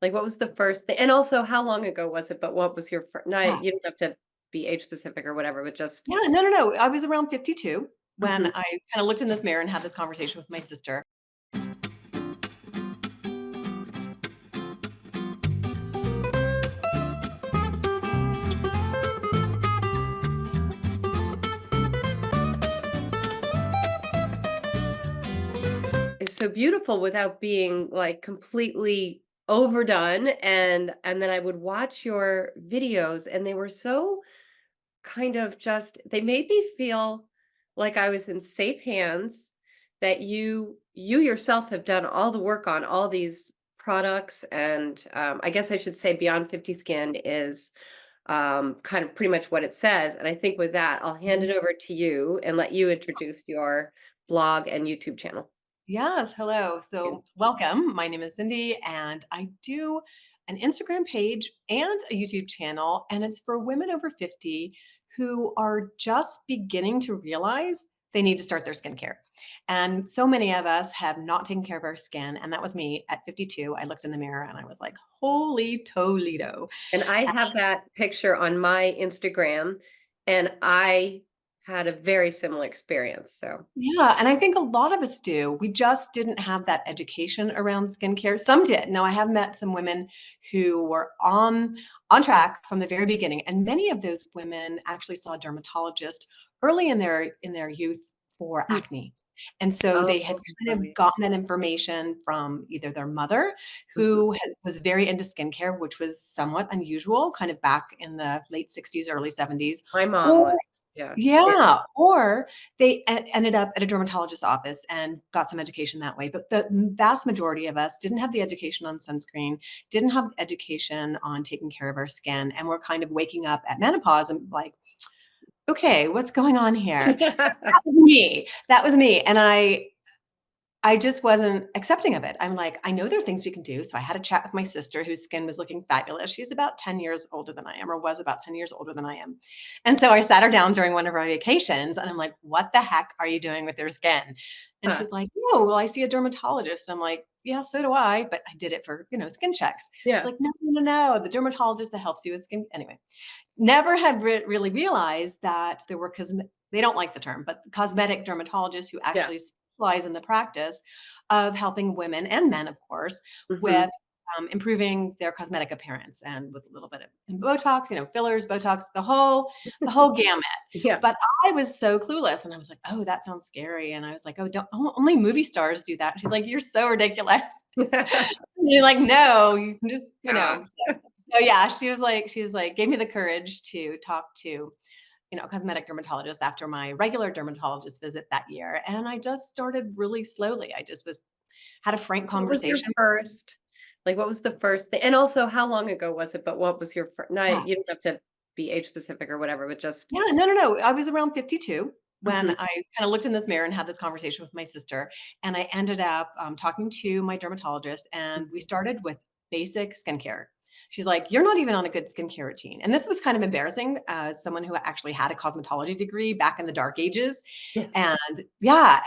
Like, what was the first thing? And also, how long ago was it? But what was your first? No, Yeah. you don't have to be age specific or whatever, but just Yeah, no, no, no. I was around 52 when Mhm. I kinda looked in this mirror and had this conversation with my sister. It's so beautiful without being like completely overdone. And then I would watch your videos, and they were so kind of just they made me feel like I was in safe hands, that you yourself have done all the work on all these products. And I guess I should say Beyond 50 Skin is kind of pretty much what it says. And I think with that, I'll hand Mhm. it over to you and let you introduce your blog and YouTube channel. Yes, hello. You. So, welcome. My name is Cindy, and I do an Instagram page and a YouTube channel, and it's for women over 50 who are just beginning to realize they need to start their skincare. And so many of us have not taken care of our skin, and that was me at 52. I looked in the mirror and I was like, "Holy Toledo." And I have that picture on my Instagram, and I had a very similar experience. So Yeah, and I think a lot of us do. We just didn't have that education around skincare. Some did. Now, I have met some women who were on track from the very beginning, and many of those women actually saw a dermatologist early in their youth for Mm. acne. And so Oh, they had kind of really? gotten that information from either their mother, Mhm. was very into skincare, which was somewhat unusual, kind of back in the late 60s, early 70s, My mom or was. Yeah. Yeah. yeah, or they ended up at a dermatologist's office and got some education that way. But the vast majority of us didn't have the education on sunscreen, didn't have education on taking care of our skin, and we're kind of waking up at menopause and like, okay, what's going on here? So that was me. That was me. And I just wasn't accepting of it. I'm like, I know there are things we can do. So I had a chat with my sister whose skin was looking fabulous. She's about 10 years older than I am, or was about 10 years older than I am. And so I sat her down during one of our vacations and I'm like, what the heck are you doing with your skin? And Huh. she's like, oh, well, I see a dermatologist. I'm like, yeah, so do I. But I did it for, skin checks. She's Yeah. like, no, no, no, no. The dermatologist that helps you with skin. Anyway, never had really realized that there were they don't like the term, but cosmetic dermatologists who Yeah. actually specialize in the practice of helping women and men, of course, Mhm. with improving their cosmetic appearance and with a little bit of Botox, fillers, Botox, the whole gamut. Yeah. But I was so clueless, and I was like, "Oh, that sounds scary." And I was like, "Oh, don't only movie stars do that." She's like, "You're so ridiculous." And you're like, "No, you can just, Ah. So yeah, she was like, gave me the courage to talk to, a cosmetic dermatologist after my regular dermatologist visit that year. And I just started really slowly. I just had a frank What was your conversation. first what was the first thing? And also, how long ago was it? But what was your first? No, Yeah. you don't have to be age specific or whatever, but just Yeah, no, no, no. I was around 52 when Mhm. I kind of looked in this mirror and had this conversation with my sister. And I ended up talking to my dermatologist, and we Mhm. started with basic skincare. She's like, "You're not even on a good skincare routine." And this was kind of embarrassing as someone who actually had a cosmetology degree back in the dark ages. Yes. And yeah,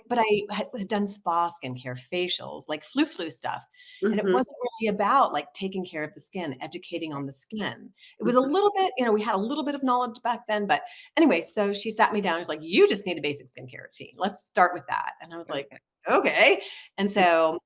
but I had done spa skincare, facials, like flu stuff. And it Mhm. wasn't really about like taking care of the skin, educating on the skin. It was a Mhm. little bit, we had a little bit of knowledge back then, but anyway, so she sat me down and was like, "You just need a basic skincare routine. Let's start with that." And I was like, Okay. "Okay." And Mm. so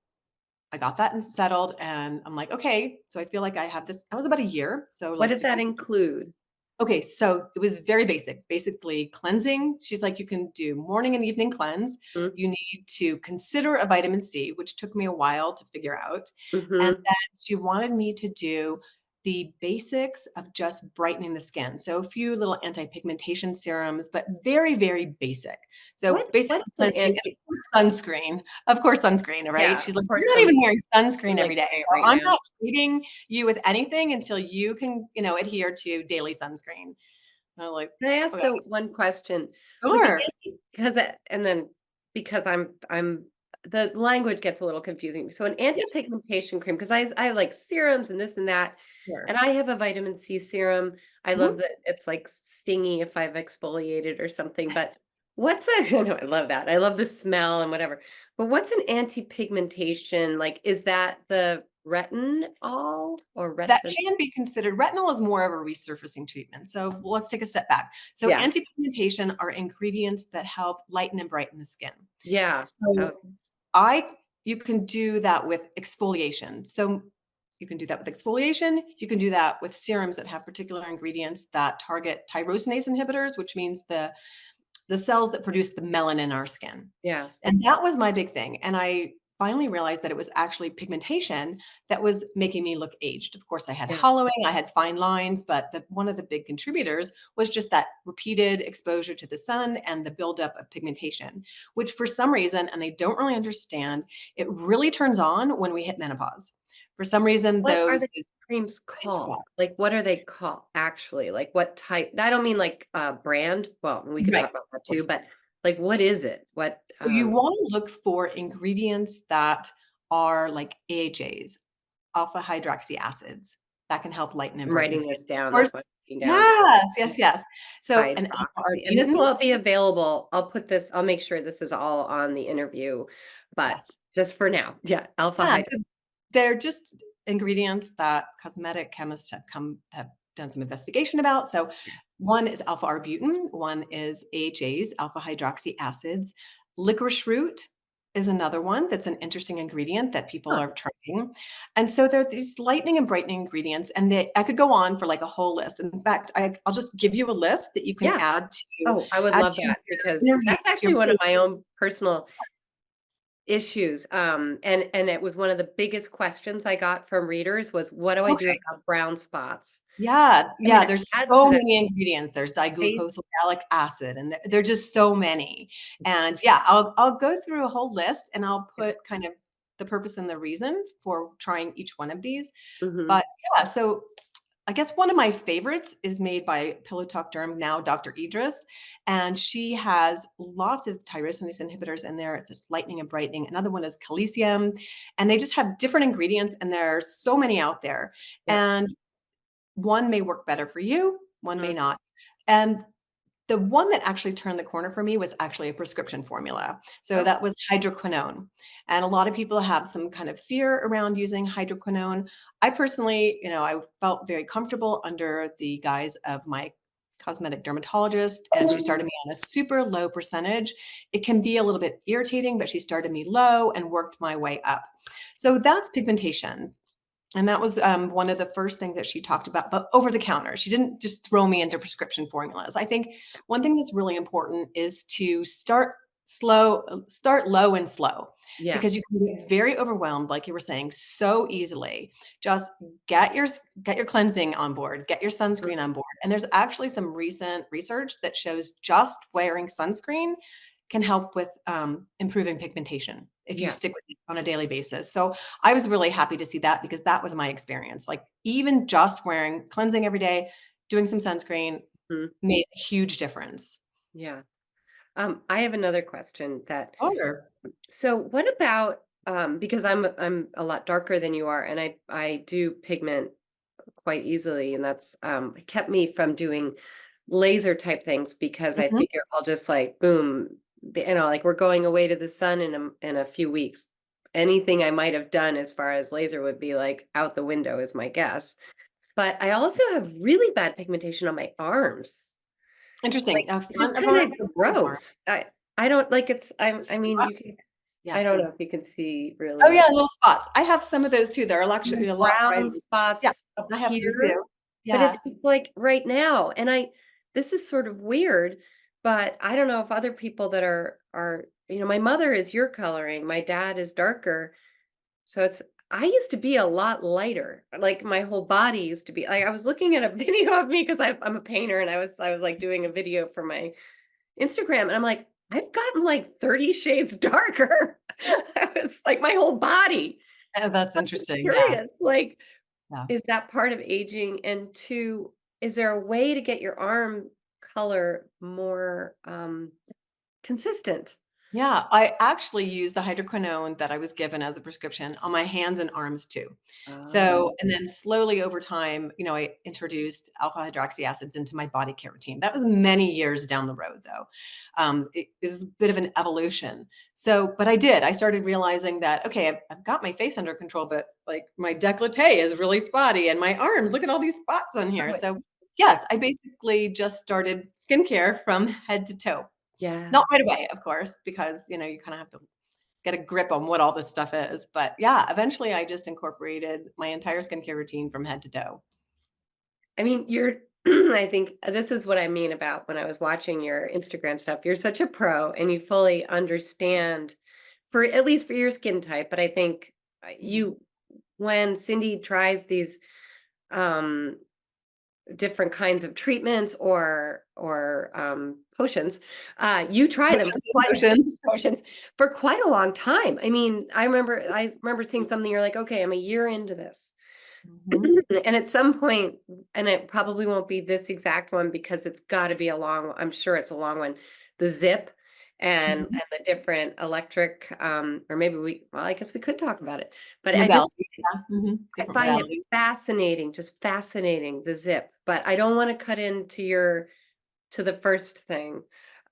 I got that and settled, and I'm like, "Okay." So I feel like I have this. That was about a year. So What like did that 50. include? Okay, so it was very basic. Basically, cleansing. She's like, "You can do morning and evening cleanse. Mm. You need to consider a vitamin C," which took me a while to figure out. And Mhm. then she wanted me to do the basics of just brightening the skin. So a few little anti-pigmentation serums, but very, very basic. So What basically is an cleansing and anti of course sunscreen. Of course, sunscreen, right? Yeah, She's of like, course, "You're not even wearing I'm, sunscreen every like, day. wearing it So right I'm now. not treating you with anything until you can, adhere to daily sunscreen." And I'm like, Can I ask "Okay, the one question? With the sure." because that and then because I'm the language gets a little confusing. So an Yes, anti-pigmentation cream, because I like serums and this and that, sure. and I have a vitamin C serum. I love Mhm. that it's, like, stingy if I've exfoliated or something, but what's a I know, I love that. I love the smell and whatever. But what's an anti-pigmentation? Like, is that the retinol or That retin can be considered retinol is more of a resurfacing treatment. So let's take a step back. So yeah, anti-pigmentation are ingredients that help lighten and brighten the skin. yeah, So okay, I you can do that with exfoliation. So you can do that with exfoliation. You can do that with serums that have particular ingredients that target tyrosinase inhibitors, which means the cells that produce the melanin in our skin. yes, And that was my big thing. And I finally realized that it was actually pigmentation that was making me look aged. Of course, I had yeah, hollowing, I had fine lines, but one of the big contributors was just that repeated exposure to the sun and the buildup of pigmentation, which for some reason, and they don't really understand, it really turns on when we hit menopause. For some reason, what are the those creams pinch called? spots. Like, what are they called actually? Like, what type I don't mean like, brand, well, we could Right, talk about that of too, course. but, like, what is it? What, So you want to look for ingredients that are like AHAs, alpha hydroxy acids, that can help lighten and I'm brighten the writing skin. this down, Of that's course. what I'm writing down. Yes, yes, yes. So an Hydroxy, and this alpha-arbutin. will be available I'll make sure this is all on the interview, but Yes. just for now, yeah, alpha Yeah, hydro so they're just ingredients that cosmetic chemists have done some investigation about. So one is alpha-arbutin, one is AHAs, alpha hydroxy acids. Licorice root is another one that's an interesting ingredient that people huh, are trying. And so there are these lightening and brightening ingredients, and I could go on for like a whole list. In fact, I'll just give you a list that you can yeah. Oh, I would add love to that because your interview. that's Your actually one of post. my own personal issues, and it was one of the biggest questions I got from readers was, "What do I do Okay. about brown spots?" Yeah, I'm yeah, gonna there's add to so that many ingredients. There's face diglucosylic acid, and there are just so many. And yeah, I'll go through a whole list, and I'll yeah, put kind of the purpose and the reason for trying each one of these. mhm, But yeah, so I guess one of my favorites is made by Pillow Talk Derm, now Dr. Idris, and she has lots of tyrosinase inhibitors in there. It's this lightening and brightening. Another one is calcium, and they just have different ingredients, and there are so many out there. yeah, And one may work better for you, one may mm, not. And the one that actually turned the corner for me was actually a prescription formula. So oh, that was hydroquinone. And a lot of people have some kind of fear around using hydroquinone. I personally, I felt very comfortable under the guise of my cosmetic dermatologist, and she started me on a super low percentage. It can be a little bit irritating, but she started me low and worked my way up. So that's pigmentation. And that was, one of the first things that she talked about, but over the counter. She didn't just throw me into prescription formulas. I think one thing that's really important is to start low and slow, yeah, because you can get very overwhelmed, like you were saying, so easily. Just get your cleansing on board, get your mm, sunscreen on board. And there's actually some recent research that shows just wearing sunscreen can help with, improving pigmentation if you yeah, stick with it on a daily basis. So I was really happy to see that because that was my experience. Like even just wearing cleansing every day, doing some sunscreen mhm, made a huge difference. yeah. I have another question that Sure. so what about, because I'm a lot darker than you are, and I do pigment quite easily, and that's, it kept me from doing laser type things because I Mhm. figure I'll just like, boom, like we're going away to the sun in a few weeks. Anything I might have done as far as laser would be like out the window is my guess. But I also have really bad pigmentation on my arms. Like, Interesting. it's just Front of kinda arm or back of arm? gross. I don't like, I mean, you Spots? can I Yeah. don't know if you can see Oh, really yeah, like little spots. I have some of those too. They're actually a lot brown brighter. Yeah, spots up I have them here, too. but it's Yeah. just like right now, and this is sort of weird, but I don't know if other people that are my mother is your coloring, my dad is darker, so it's I used to be a lot lighter, like, my whole body used to be like, I was looking at a video of me because I'm a painter, and I was, like, doing a video for my Instagram, and I'm like, "I've gotten, like, 30 shades darker." I was like, my whole body. Oh, that's I'm just interesting. Yeah, curious, like, yeah. is that part of aging? And 2, is there a way to get your arm color more, consistent? Yeah, I actually use the hydroquinone that I was given as a prescription on my hands and arms too. Oh, So, and then slowly over time, I introduced alpha hydroxy acids into my body care routine. That was many years down the road, though. It was a bit of an evolution. So, but I did. I started realizing that okay, I've got my face under control, but like my décolleté is really spotty, and my arms. Look at all these spots on here. oh, So, yes, I basically just started skincare from head to toe. Not yeah. right away, of course, because, you kinda have to get a grip on what all this stuff is, but yeah, eventually I just incorporated my entire skincare routine from head to toe. I mean, you're I think this is what I mean about when I was watching your Instagram stuff. You're such a pro and you fully understand for at least for your skin type, but I think Mhm. you when Cindy tries these um different kinds of treatments or potions, you try them for Potions and quite potions. potions for quite a long time. I mean, I remember seeing something you're like, "Okay, I'm a year into this." Mhm. And at some point, and it probably won't be this exact one because it's gotta be a long I'm sure it's a long one. The zip Mhm. and the different electric, or maybe well, I guess we could talk about it. But Modalities, yeah, I different find it modalities. fascinating, just fascinating, the zip, but I don't wanna cut into your to the first thing,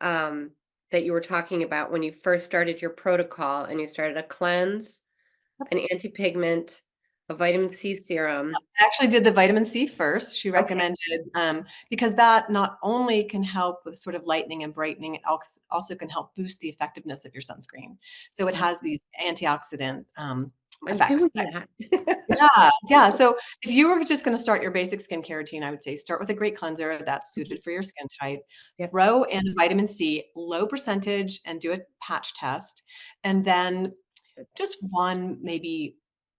um, that you were talking about when you first started your protocol and you started a cleanse, an anti-pigment, a vitamin C serum. I actually did the vitamin C first. She Okay. recommended, because that not only can help with sort of lightening and brightening, it also can help boost the effectiveness of your sunscreen. So it has these antioxidant, I'm effects. doing that. Yeah, yeah, so if you were just gonna start your basic skincare routine, I would say start with a great cleanser that's Mhm. suited for your skin type. Yep. Throw in vitamin C, low percentage, and do a patch test, and then just one, maybe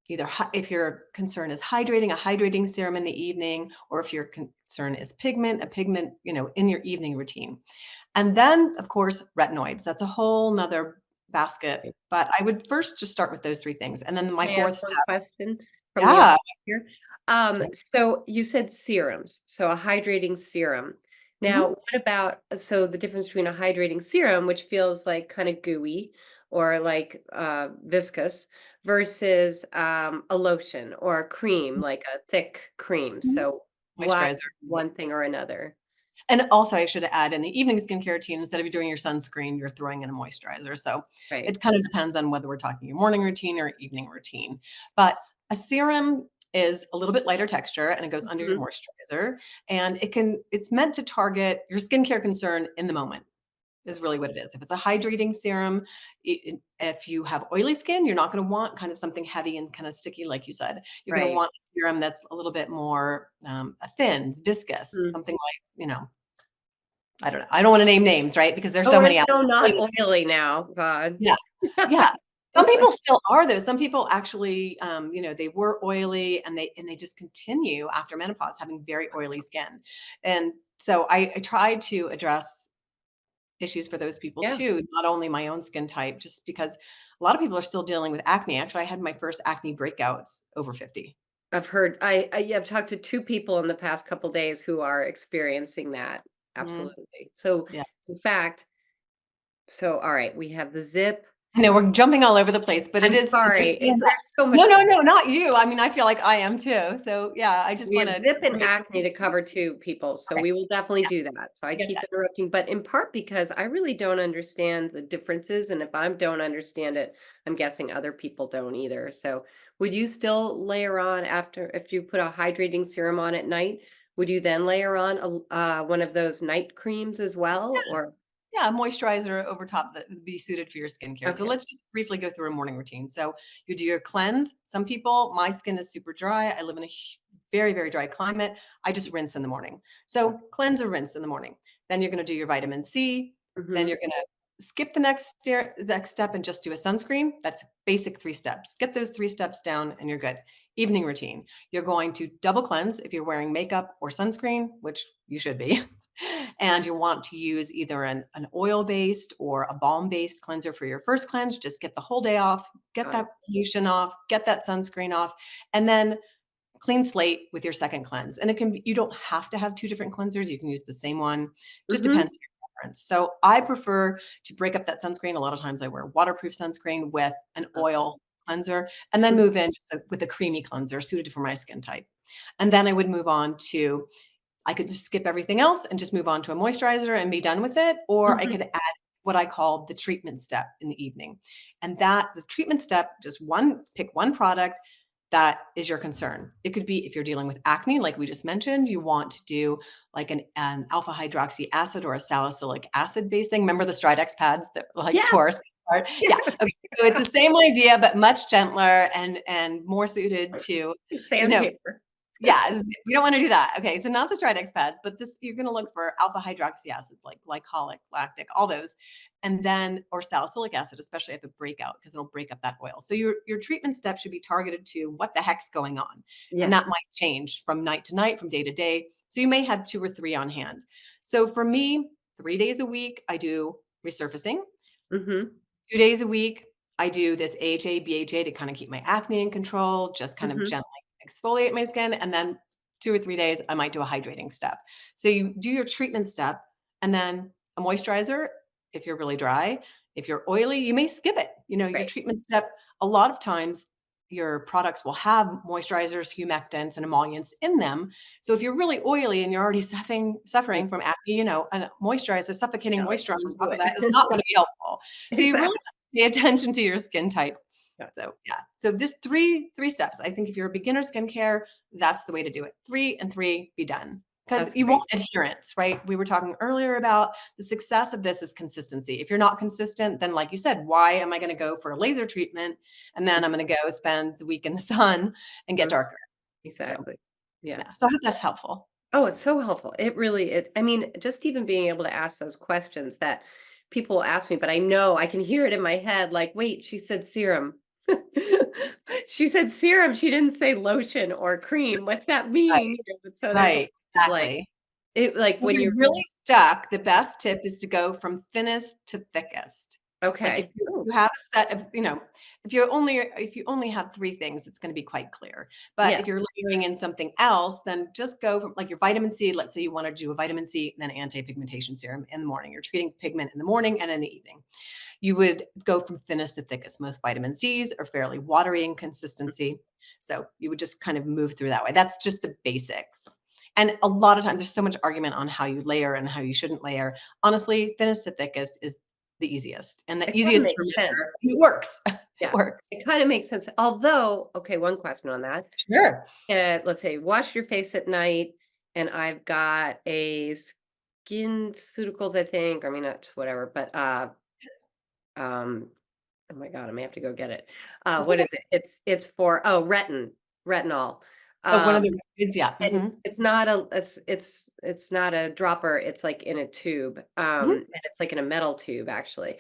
either if your concern is hydrating, a hydrating serum in the evening, or if your concern is pigment, a pigment, in your evening routine. And then, of course, retinoids. That's a whole whole 'nother basket, but I would first just start with those 3 things, and then my Can I ask 4th one step. question from the Yeah. audience here? So you said serums, so a hydrating serum. Now, Mhm. what about so the difference between a hydrating serum, which feels like kinda gooey or like, viscous, versus, a lotion or a cream, like a thick cream. Mhm. So why Moisturizer. one thing or another? And also, I should add in the evening skincare routine, instead of doing your sunscreen, you're throwing in a moisturizer. So Right. it kind of depends on whether we're talking your morning routine or evening routine. But a serum is a little bit lighter texture and it goes under your Mhm. moisturizer. And it's meant to target your skincare concern in the moment, is really what it is. If it's a hydrating serum, if you have oily skin, you're not going to want kind of something heavy and kind of sticky, like you said. You're going to Right. want a serum that's a little bit more thin, viscous, Mm. something like, I don't know. I don't want to name names, right? Because there's Oh, so we're many out so there. not oily now, God. Yeah. Yeah. Some people still are though. Some people actually, they were oily and they just continue after menopause having very oily skin. And so I try to address issues for those people Yeah. too, not only my own skin type, just because a lot of people are still dealing with acne. Actually, I had my first acne breakouts over 50. I've heard yeah, I've talked to 2 people in the past couple days who are experiencing that. Mhm. Absolutely. So, Yeah. in fact all right, we have the zip. I know we're jumping all over the place, but I'm there's sorry, so much. there's so No, much no, no, not you. I mean, I feel like I am too. So yeah, I just we want have to zip and make acne to cover 2 people, so okay. we will definitely Yeah, do that. So I I get keep that. interrupting, but in part because I really don't understand the differences, and if I don't understand it, I'm guessing other people don't either. So, would you still layer on after if you put a hydrating serum on at night, would you then layer on one of those night creams as well, or Yeah, moisturizer over top that would be suited for your skincare. So okay. let's just briefly go through a morning routine. So you do your cleanse. Some people, my skin is super dry. I live in a very, very dry climate. I just rinse in the morning. So cleanse or rinse in the morning. Then you're going to do your vitamin C. Then Mhm. you're going to skip the next step and just do a sunscreen. That's basic 3 steps. Get those 3 steps down and you're good. Evening routine. You're going to double cleanse if you're wearing makeup or sunscreen, which you should be. And you want to use either an oil-based or a balm-based cleanser for your first cleanse, just get the whole day off, get Got it. that pollution off, get that sunscreen off, and then clean slate with your second cleanse. And it can be, you don't have to have 2 different cleansers, you can use the same one, just Mhm. depends on your difference. So I prefer to break up that sunscreen. A lot of times I wear waterproof sunscreen with an Okay. oil cleanser and then Mhm. move in just with a creamy cleanser suited for my skin type. And then I would move on to I could just skip everything else and just move on to a moisturizer and be done with it, or I Mhm. could add what I call the treatment step in the evening. And that the treatment step, just pick one product that is your concern. It could be if you're dealing with acne, like we just mentioned, you want to do like an alpha hydroxy acid or a salicylic acid based thing. Remember the Stridex pads that like Taurus? Yes. Yeah. Okay. So it's the same idea, but much gentler and more suited to, you know, Sandpaper. yeah, we don't wanna do that. Okay, so not the Stridex pads, but this you're gonna look for alpha hydroxy acid, like glycolic, lactic, all those, and then or salicylic acid, especially if it break out, because 'cause it'll break up that oil. So your treatment step should be targeted to what the heck's going on, and Yeah. that might change from night to night, from day to day. So you may have 2 or 3 on hand. So for me, 3 days a week, I do resurfacing. Mhm. 2 days a week, I do this AHA, BHA to kinda keep my acne in control, just kind of Mhm. gently exfoliate my skin, and then 2 or 3 days, I might do a hydrating step. So you do your treatment step, and then a moisturizer if you're really dry. If you're oily, you may skip it. You know, your Right. treatment step, a lot of times, your products will have moisturizers, humectants, and emollients in them. So if you're really oily and you're already Like, suffering from acne, you know, a moisturizer, suffocating yeah, like, moisture on don't do top of that is it. not gonna be helpful. So you really Exactly. pay attention to your skin type. Yeah. So, yeah. So just three steps. I think if you're a beginner skincare, that's the way to do it. 3 and 3, be done. Because That's you want great. adherence, right? We were talking earlier about the success of this is consistency. If you're not consistent, then like you said, why am I gonna go for a laser treatment and then I'm gonna go spend the week in the sun and get Mhm. darker? So, Exactly. Yeah. yeah. So I hope that's helpful. Oh, it's so helpful. I mean, just even being able to ask those questions that people ask me, but I know I can hear it in my head like, "Wait, she said serum." She said serum, she didn't say lotion or cream. What's that Right, mean? You know, so there's a right, lot of, like exactly. like, If when you're you're really stuck, the best tip is to go from thinnest to thickest. Like if okay. you Oh, you have a set of, you know, if you only have 3 things, it's gonna be quite clear. But yeah. if you're layering in something else, then just go from like your vitamin C, let's say you wanna do a vitamin C and then anti-pigmentation serum in the morning. You're treating pigment in the morning and in the evening. You would go from thinnest to thickest. Most vitamin Cs are fairly watery in consistency. So you would just kind of move through that way. That's just the basics. And a lot of times there's so much argument on how you layer and how you shouldn't layer. Honestly, thinnest to thickest is the easiest and the It kinda easiest to makes remember. sense. And it works. It Yeah. works. It kinda makes sense. Although okay, one question on that. Sure. Let's say wash your face at night, and I've got a SkinCeuticals, I think, I mean, that's whatever, but, um, oh my god, I may have to go get it. That's What okay. is it? It's for retinol. Oh, one of Um, the kids, yeah. and Mhm. it's not a dropper, it's, like, in a tube, Mhm. and it's, like, in a metal tube, actually.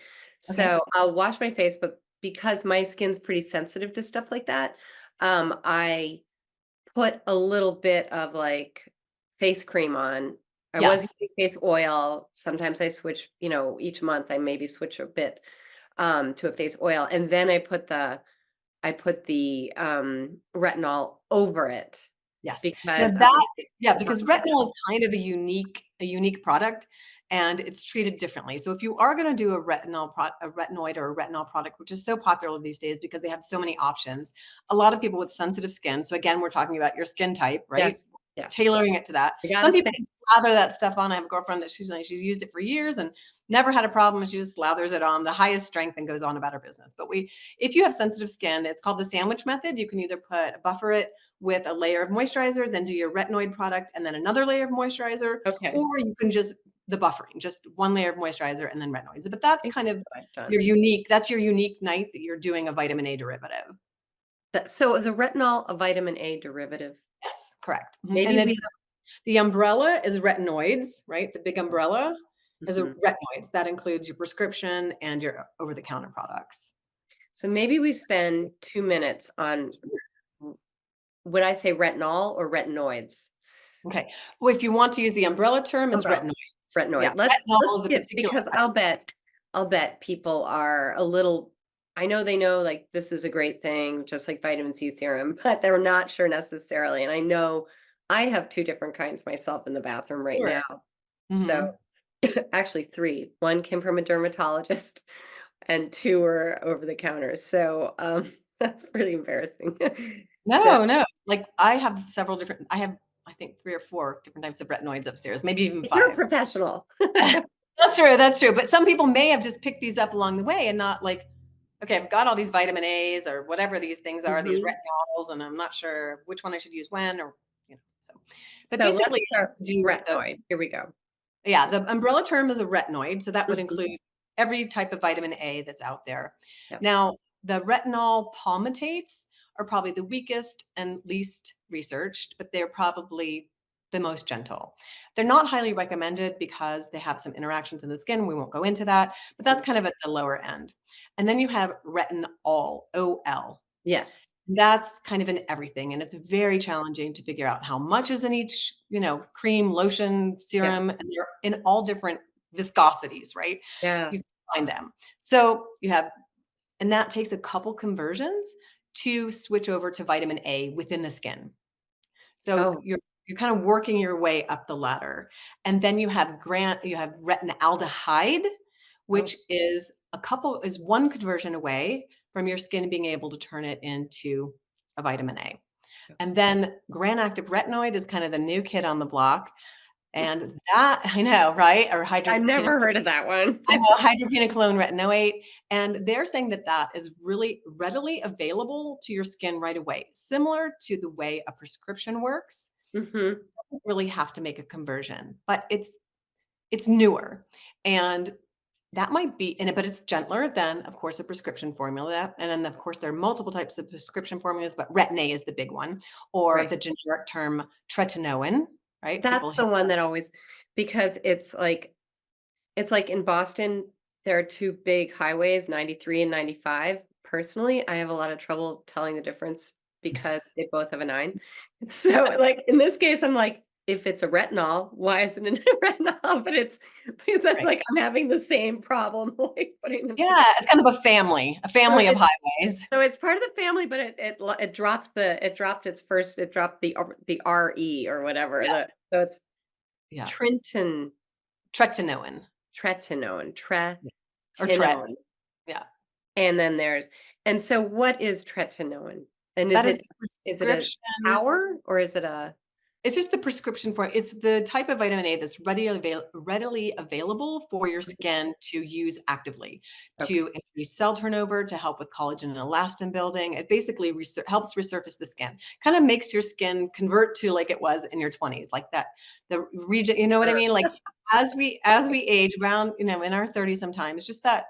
Okay. So, I'll wash my face, but because my skin's pretty sensitive to stuff like that, I put a little bit of, like, face cream on. I was Yes. using face oil. Sometimes I switch, each month I maybe switch a bit, to a face oil, and then I put the retinol over it Yes. Now because that yeah, my because skin retinol is kind of a unique product, and it's treated differently. So if you are gonna do a retinoid or a retinol product, which is so popular these days because they have so many options, a lot of people with sensitive skin, so again, we're talking about your skin type, right? yes, yes. Tailoring it to that. You gotta Some people think. slather that stuff on. I have a girlfriend that she's like she's used it for years and never had a problem, and she just slathers it on the highest strength and goes on about her business. But if you have sensitive skin, it's called the sandwich method. You can either buffer it with a layer of moisturizer, then do your retinoid product, and then another layer of moisturizer, Okay. or you can just the buffering, just one layer of moisturizer and then retinoids. But I that's think kind that's of what I've done. your unique night that you're doing a vitamin A derivative. So is a retinol a vitamin A derivative? Yes, correct. Mhm. And Maybe then we the umbrella is retinoids, right? The big umbrella is a Mhm. retinoids. That includes your prescription and your over the counter products. So maybe we spend 2 minutes on w would I say retinol or retinoids? Okay. Well, if you want to use the umbrella term, it's Umbrella. retinoids. Yeah, Retinoid. Let's retinol is a skip particular because I'll bet people are a little I know they know, like, this is a great thing, just like vitamin C serum, but they're not sure necessarily, and I know I have 2 different kinds myself in the bathroom right sure. now. So, Mhm. Actually 3. 1 came from a dermatologist and 2 were over the counter, so, that's pretty embarrassing. So No, no. Like, I have several different I have, I think, 3 or 4 different types of retinoids upstairs, maybe even you're a 5. professional. That's true, but some people may have just picked these up along the way and not like, "Okay, I've got all these vitamin A's or whatever these things are, these Mhm. retinols, and I'm not sure which one I should use when," or, so. But So basically, let's it has start to do with the retinoid. Here we go. yeah, the umbrella term is a retinoid, so that would Mhm. include every type of vitamin A that's out there. Yep. Now, the retinol palmitates are probably the weakest and least researched, but they're probably the most gentle. They're not highly recommended because they have some interactions in the skin. We won't go into that, but that's Mhm. kind of at the lower end. And then you have retinol, OL. Yes. That's kind of in everything, and it's very challenging to figure out how much is in each, cream, lotion, Yeah. serum, and they're in all different viscosities, right? Yeah. You can find them. So you have, and that takes a couple conversions to switch over to vitamin A within the skin. So Oh, you're kind of working your way up the ladder. And then you have retinaldehyde, oh, which is one conversion away from your skin being able to turn it into a vitamin A. And then gram active retinoid is kind of the new kid on the block. And that I know, right? Or I never heard of that one. I know hydroquinone retinoate, and they're saying that that is really readily available to your skin right away, similar to the way a prescription works. Mhm. Don't really have to make a conversion, but it's newer, and that might be in it, but it's gentler than, of course, a prescription formula. And then, of course, there are multiple types of prescription formulas, but Retin-A is the big one, or Right. the generic term tretinoin, right? People That's hear the one that always because it's like in Boston, there are 2 big highways, 93 and 95. Personally, I have a lot of trouble telling the difference because they both have a 9. So, like, in this case, I'm like, if it's a retinol, why isn't it a retinol? But it's because that's right. like I'm having the same problem, like, putting them Yeah, together. it's kind of a So family of it's highways. so it's part of the family, but it dropped its first it dropped the RE or whatever, Yeah, so it's yeah. Trenton Tretinoin, Tretinoin, yeah, or tret, Tretinoin. yeah. And then there's and so what is tretinoin? And That is the is it a prescription. power or is it a It's just the prescription for it's the type of vitamin A that's readily available for your skin to use actively okay. to increase cell turnover, to help with collagen and elastin building. It basically helps resurface the skin, kind of makes your skin convert to like it was in your 20s, like that the region, you know what I Sure. mean? Like as we age around, in our 30s sometimes, just that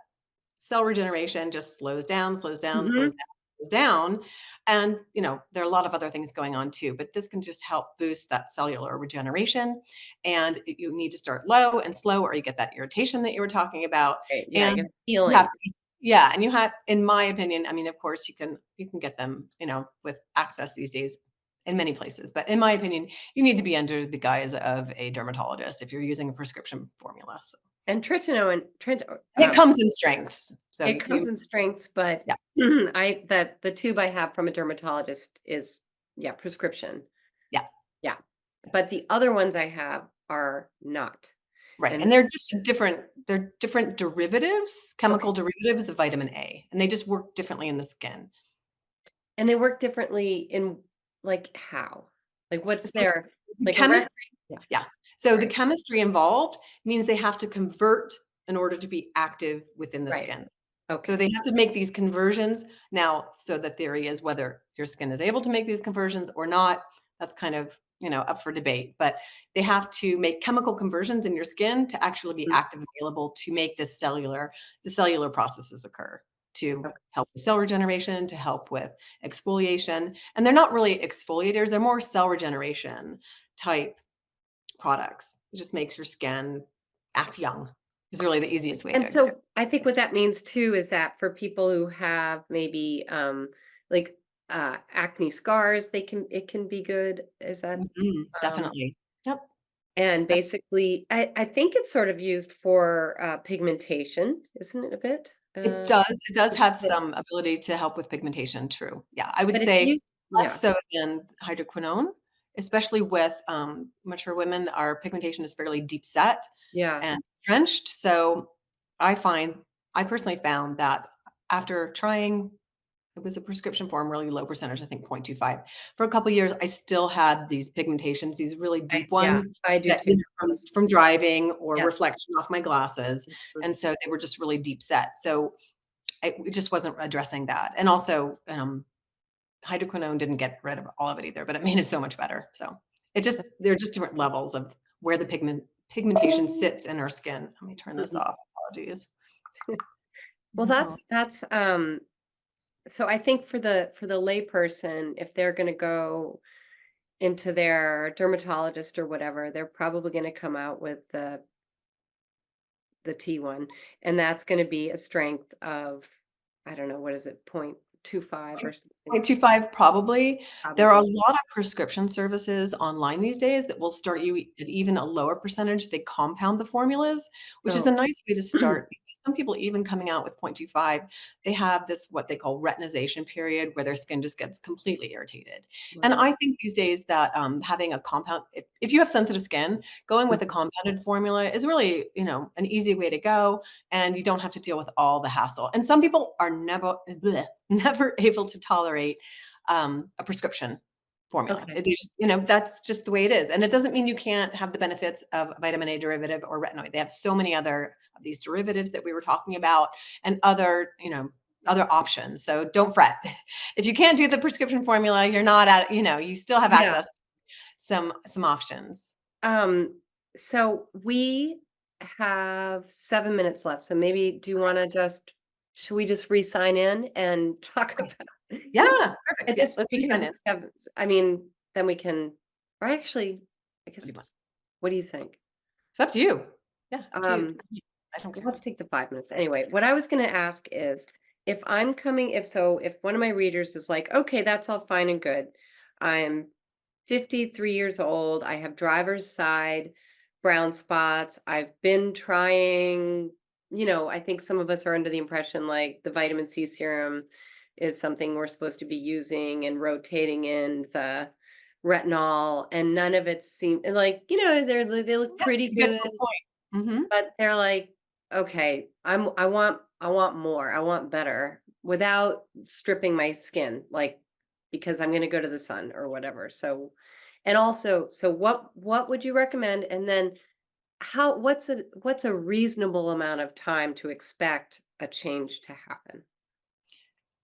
cell regeneration just slows down, slows down, slows Mhm. down, slows down. And, there are a lot of other things going on too, but this can just help boost that cellular regeneration. And you need to start low and slow, or you get that irritation that you were talking about. Right, yeah, I And guess you have healing. to be, yeah. And you have, in my opinion, I mean, of course you can get them, with access these days in many places. But in my opinion, you need to be under the guise of a dermatologist if you're using a prescription formula. So And tretinoin and it comes in strengths. So it comes in strengths, but yeah. I that the tube I have from a dermatologist is, yeah, prescription. Yeah, Yeah. But the other ones I have are not. right, And and they're different derivatives, okay. chemical derivatives of vitamin A, and they just work differently in the skin. And they work differently in like how? Like what's So their the like a ret chemistry yeah, yeah. So the right. chemistry involved means they have to convert in order to be active within the Right. skin. So Okay. they have to make these conversions. Now, so the theory is whether your skin is able to make these conversions or not, that's kind of, up for debate. But they have to make chemical conversions in your skin to actually be Mhm. active and available to make the cellular processes occur to Okay. help with cell regeneration, to help with exfoliation. And they're not really exfoliators, they're more cell regeneration type products. It just makes your skin act young, is really the easiest way to And explain. so I think what that means too is that for people who have maybe like acne scars, it can be good. Is that um Definitely. Yep. and basically I think it's sort of used for pigmentation, isn't it a bit? It does have But some ability to help with pigmentation, true. Yeah, I would but it's say used less yeah, so than hydroquinone, especially with, mature women, our pigmentation is fairly deep set, yeah. and entrenched. So I find, I personally found that after trying, it was a prescription form, really low percentage, I think 0.25. For a couple of years, I still had these pigmentations, these really deep Yeah, ones I do that, too. from driving or Yeah. reflection off my glasses. Mhm. And so they were just really deep set. So it just wasn't addressing that. And also, hydroquinone didn't get rid of all of it either, but it made it so much better. So there are just different levels of where the pigmentation sits in our skin. Let me turn this Mhm. off. Apologies. Well, Mhm. that's so I think for the layperson, if they're gonna go into their dermatologist or whatever, they're probably gonna come out with the T one, and that's gonna be a strength of, I don't know, what is it, 0.25 or something, 0.25 probably. There are a probably. lot of prescription services online these days that will start you at even a lower percentage. They compound the formulas, which is a Oh. nice way to start because some people even coming out with 0.25, they have this what they call retinization period where their skin just gets completely irritated. And Wow. I think these days that having a compound, if you have sensitive skin, going with a Mhm. compounded formula is really, an easy way to go, and you don't have to deal with all the hassle. And some people are never able to tolerate a prescription formula. Okay. They just, that's just the way it is. And it doesn't mean you can't have the benefits of vitamin A derivative or retinoid. They have so many other of these derivatives that we were talking about and other options. So don't fret. If you can't do the prescription formula, you're not at, you still have Yeah. access to some options. Um, so we have 7 minutes left, so maybe do you wanna just should we just re-sign in and talk Okay. about Yeah, perfect. it Yeah, just let's because re-sign in. it's 7, I mean, then we can or actually, I What guess do it you want? just what do you think? It's up to you. Yeah, up to you. Um, I don't care. let's take the 5 minutes. Anyway, what I was gonna ask is, if one of my readers is like, "Okay, that's all fine and good. I'm 53 years old. I have driver's side brown spots. I've been trying, I think some of us are under the impression like the vitamin C serum is something we're supposed to be using and rotating in the retinol, and none of it seem and like, they look Yep, pretty you get to good, a point. Mhm. but they're like, okay, I want more. I want better without stripping my skin, like because I'm gonna go to the sun or whatever. So and also, so what would you recommend? And then what's a reasonable amount of time to expect a change to happen?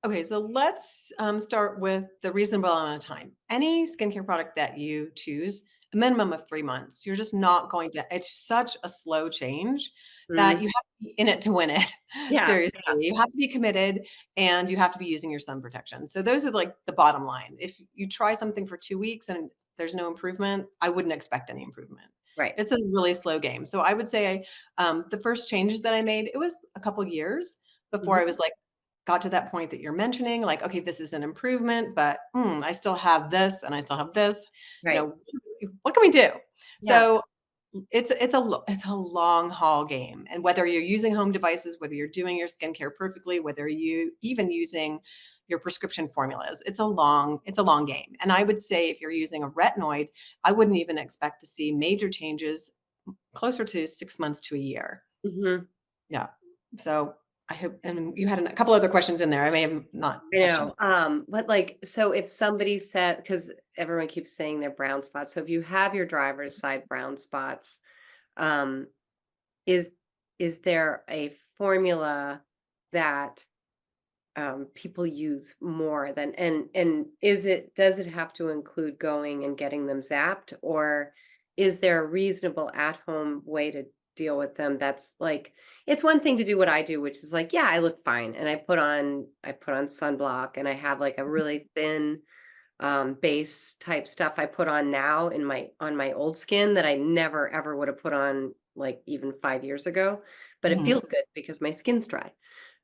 Okay, so let's start with the reasonable amount of time. Any skincare product that you choose, a minimum of 3 months. You're just not going to, it's such a slow change that Mm, you have to be in it to win it. yeah, Seriously, yeah, you have to be committed and you have to be using your sun protection. So those are like the bottom line. If you try something for 2 weeks and there's no improvement, I wouldn't expect any improvement. right. It's a really slow game. So I would say the first changes that I made, it was a couple years before I Mhm, was like, got to that point that you're mentioning, like, okay, this is an improvement, but I still have this and I still have this. You right. know, what can we do? Yeah. So it's a long haul game, and whether you're using home devices, whether you're doing your skincare perfectly, whether you even using your prescription formulas, it's a long game. And I would say if you're using a retinoid, I wouldn't even expect to see major changes closer to 6 months to a year. Hmm. Yeah. So I hope, and you had a couple other questions in there. I may have not I touched on know. this. But like, so if somebody said, because everyone keeps saying they're brown spots, so if you have your driver's side brown spots, um, is is there a formula that people use more than and does it have to include going and getting them zapped, or is there a reasonable at home way to deal with them that's like it's one thing to do what I do, which is like, yeah, I look fine and I put on sunblock and I have like a really thin base type stuff I put on now on my old skin that I never ever would have put on like even 5 years ago, but it Mhm, feels good because my skin's dry.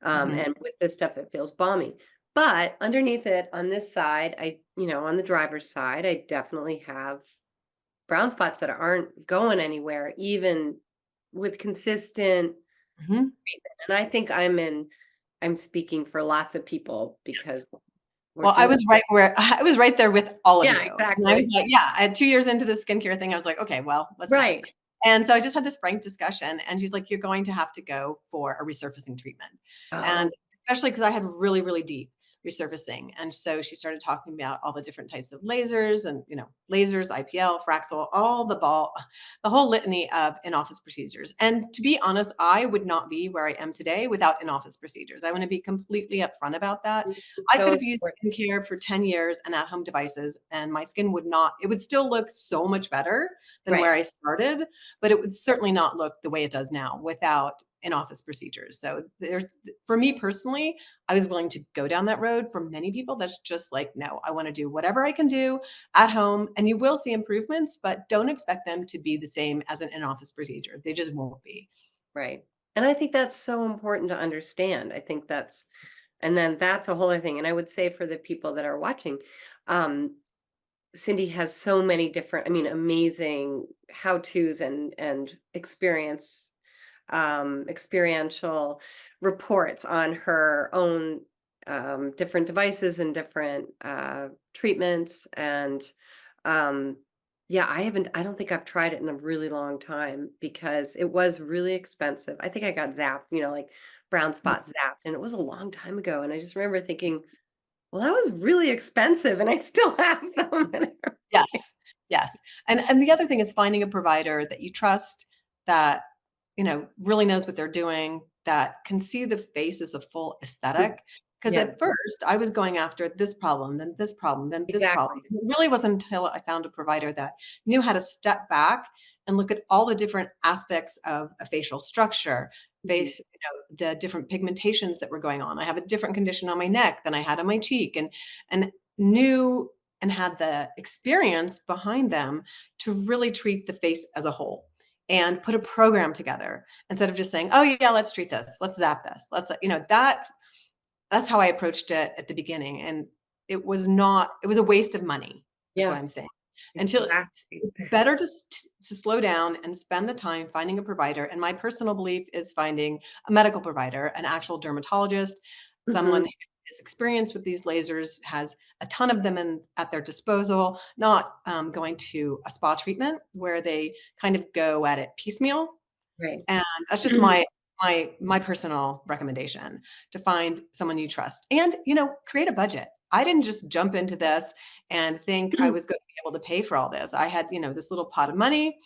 mhm, And with this stuff, it feels balmy. But underneath it, on this side, on the driver's side, I definitely have brown spots that aren't going anywhere, even with consistent. mhm. And I think I'm speaking for lots of people because we're Well, I doing. was right where I was right there with all of Yeah, you. And I was exactly. like, yeah, at 2 years into the skincare thing, I was like, okay, well, let's fast. Right. And so I just had this frank discussion, and she's like, "You're going to have to go for a resurfacing treatment." And Oh, especially because I had really, really deep resurfacing. And so she started talking about all the different types of lasers and, lasers, IPL, Fraxel, the whole litany of in-office procedures. And to be honest, I would not be where I am today without in-office procedures. I want to be completely upfront about that. I so could have used important. skincare for 10 years and at-home devices, and my skin would not, it would still look so much better than Right, where I started, but it would certainly not look the way it does now without in-office procedures. So there's, for me personally, I was willing to go down that road. For many people, that's just like, no, I want to do whatever I can do at home. And you will see improvements, but don't expect them to be the same as an in-office procedure. They just won't be. right. And I think that's so important to understand. I think that's and then that's a whole other thing, and I would say for the people that are watching, um, Cindy has so many different, I mean, amazing how-tos and experiential reports on her own different devices and different treatments. And um, yeah, I don't think I've tried it in a really long time because it was really expensive. I think I got zapped, like brown spot zapped, and it was a long time ago. And I just remember thinking, well, that was really expensive, and I still have them. And Yes, yes. And the other thing is finding a provider that you trust, that, really knows what they're doing, that can see the face as a full aesthetic. Because yeah, at first I was going after this problem, then this problem, then this problem. exactly. It really wasn't until I found a provider that knew how to step back and look at all the different aspects of a facial structure, Mhm. face, the different pigmentations that were going on. I have a different condition on my neck than I had on my cheek, and knew and had the experience behind them to really treat the face as a whole and put a program together instead of just saying, "Oh yeah, let's treat this. Let's zap this. Let's," that's how I approached it at the beginning. And it was a waste of money, is what Yeah, I'm saying. Until exactly. better to slow down and spend the time finding a provider. And my personal belief is finding a medical provider, an actual dermatologist, someone Mhm. who is experienced with these lasers, has a ton of them at their disposal, not going to a spa treatment where they kind of go at it piecemeal. Right. And that's just my personal recommendation, to find someone you trust and, create a budget. I didn't just jump into this and think I was going to be able to pay for all this. I had, this little pot of money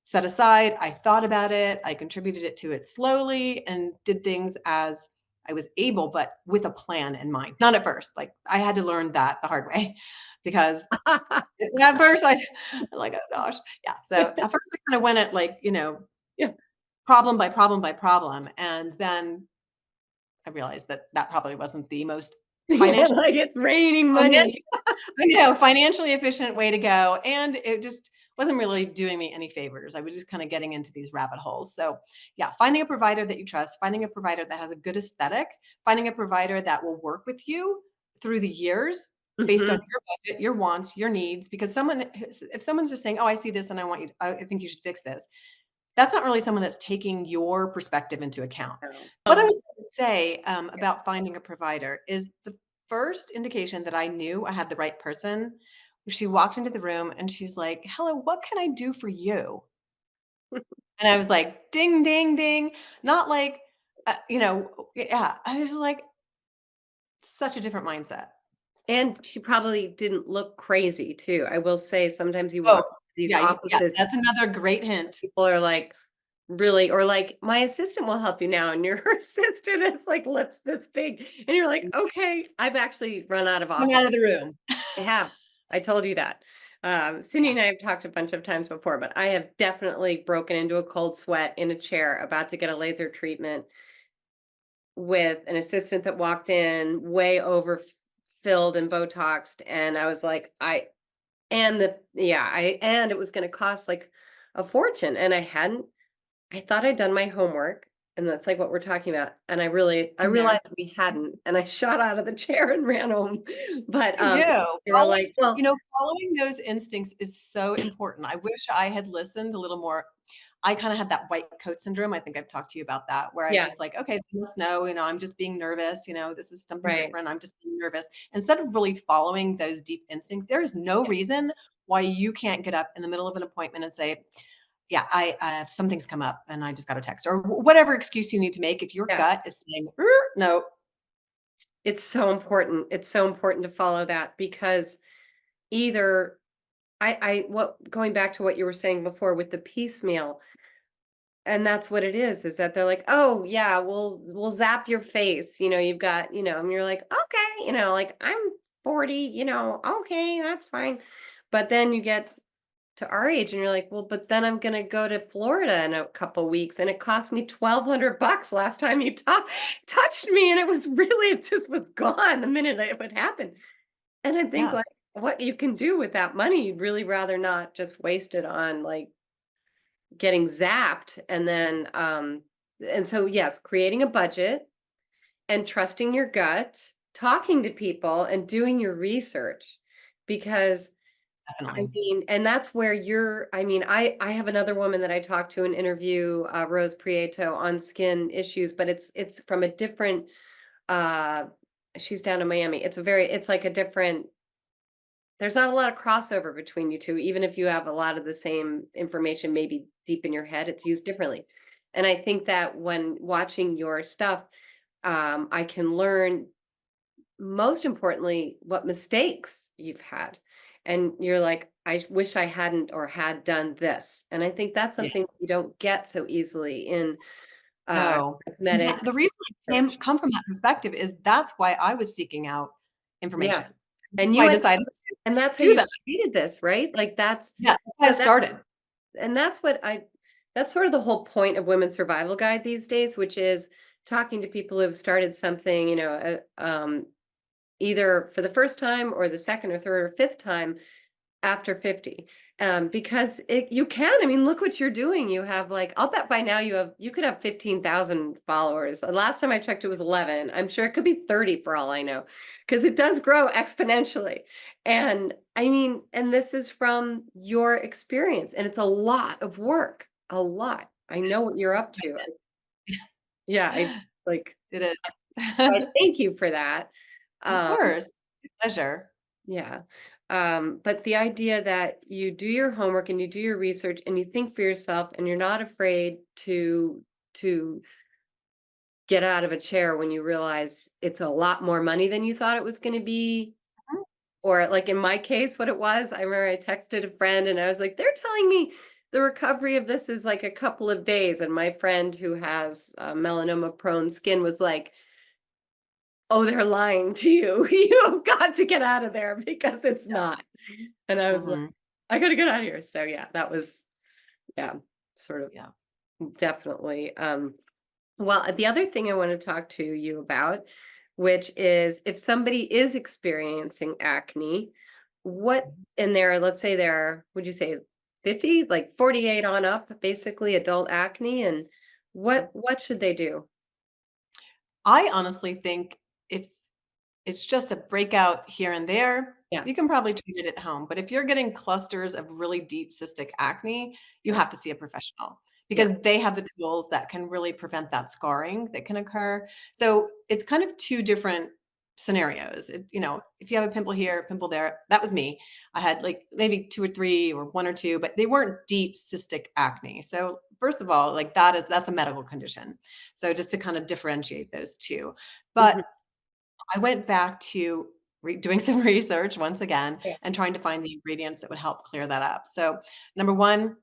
set aside. I thought about it. I contributed it to it slowly and did things as I was able, but with a plan in mind. Not at first. Like, I had to learn that the hard way because at first I'm like, oh gosh. Yeah. So at first I kind of went at, like, Yeah. problem by problem by problem, and then I realized that that probably wasn't the most Yeah, financially like it's raining money. financially financially efficient way to go, and it just wasn't really doing me any favors. I was just kinda getting into these rabbit holes. So, yeah, finding a provider that you trust, finding a provider that has a good aesthetic, finding a provider that will work with you through the years based on Mhm. your budget, your wants, your needs, because if someone's just saying, "Oh, I see this and I think you should fix this," that's not really someone that's taking your perspective into account. No. What I Oh, would say, yeah. about finding a provider is the first indication that I knew I had the right person, she walked into the room and she's like, "Hello, what can I do for you?" And I was like, "Ding, ding, ding." Not like, yeah, I was like, such a different mindset. And she probably didn't look crazy too. I will say sometimes you Oh, walk these yeah, yeah, offices, that's another great hint. people are like, really, or like, "My assistant will help you now," and your assistant has, like, lips this big, and you're like, "Okay." I've actually run out of Come office. out of the room. I have. I told you that. Cindy and I have talked a bunch of times before, but I have definitely broken into a cold sweat in a chair about to get a laser treatment with an assistant that walked in way overfilled and Botoxed, and I was like, I and the yeah, and it was gonna cost like a fortune, and I thought I'd done my homework, and that's like what we're talking about. And I And there realized we hadn't, and I shot out of the chair and ran home. But for you. they were Following like, well, following those instincts is so important. I wish I had listened a little more. I kinda had that white coat syndrome. I think I've talked to you about that, where I was yeah, just like, "Okay, they must know, I'm just being nervous, this is something right. different. I'm just being nervous." Instead of really following those deep instincts, there is no reason why you can't get up in the middle of an appointment and say, yeah, something's come up and I just got a text or whatever excuse you need to make. If your Yeah. gut is saying, no, It's so important. It's so important to follow that because either I what going back to what you were saying before with the piecemeal, and that's what it is that they're like, "Oh, yeah, we'll zap your face." You've got, and you're like, "Okay," like I'm 40, okay, that's fine. But then you get to our age and you're like, "Well, but then I'm gonna go to Florida in a couple weeks and it cost me $1,200 last time you touched me and it was really it just was gone the minute it would happen." And I think like yes, what you can do with that money, you'd really rather not just waste it on like getting zapped and so yes, creating a budget and trusting your gut, talking to people and doing your research because definitely. and that's where I have another woman that I talked to in interview, Rose Prieto on skin issues, but it's from a different, uh, she's down in Miami. It's like a different, there's not a lot of crossover between you two, even if you have a lot of the same information, maybe deep in your head, it's used differently. And I think that when watching your stuff, I can learn most importantly, what mistakes you've had. And you're like, I wish I hadn't or had done this. And I think that's something Yes. you don't get so easily in No. And cosmetic the reason I research. come from that perspective is that's why I was seeking out Yeah. information. That's And why you I end decided to and that's how do you that. created this, right? Like Yes, that's why I so that started. and that's sort of the whole point of Women's Survival Guide these days, which is talking to people who have started something, either for the first time or the second or third or fifth time after 50, because you can. I mean, look what you're doing. You have like, I'll bet by now you could have 15,000 followers. Last time I checked, it was 11. I'm sure it could be 30 for all I know, because it does grow exponentially. And I mean, and this is from your experience, and it's a lot of work, a lot. I know what you're It's up to. Yeah, I like. it is. So I thank you for that. Of Um, course. Pleasure. Yeah. But the idea that you do your homework and you do your research and you think for yourself and you're not afraid to get out of a chair when you realize it's a lot more money than you thought it was going to be. Mhm. Or like in my case, what it was, I remember I texted a friend and I was like, they're telling me the recovery of this is like a couple of days. And my friend who has melanoma prone skin was like, oh, they're lying to you. You have got to get out of there because it's not. And I was like, Mhm. I gotta get out of here. So yeah, that was yeah, sort of Yeah. definitely. Well, the other thing I want to talk to you about, which is if somebody is experiencing acne, what Mhm. in their, let's say they're, would you say 50, like 48 on up, basically adult acne, and what should they do? I honestly think if it's just a breakout here and there, Yeah, you can probably treat it at home. But if you're getting clusters of really deep cystic acne, you yeah, have to see a professional yeah. because they have the tools that can really prevent that scarring that can occur. So it's kind of two different scenarios. If you have a pimple here, pimple there, that was me. I had like maybe two or three or one or two, but they weren't deep cystic acne. So first of all, like that's a medical condition. So just to kind of differentiate those two. Mhm. But I went back to doing some research once again Yeah. and trying to find the ingredients that would help clear that up. So, number one,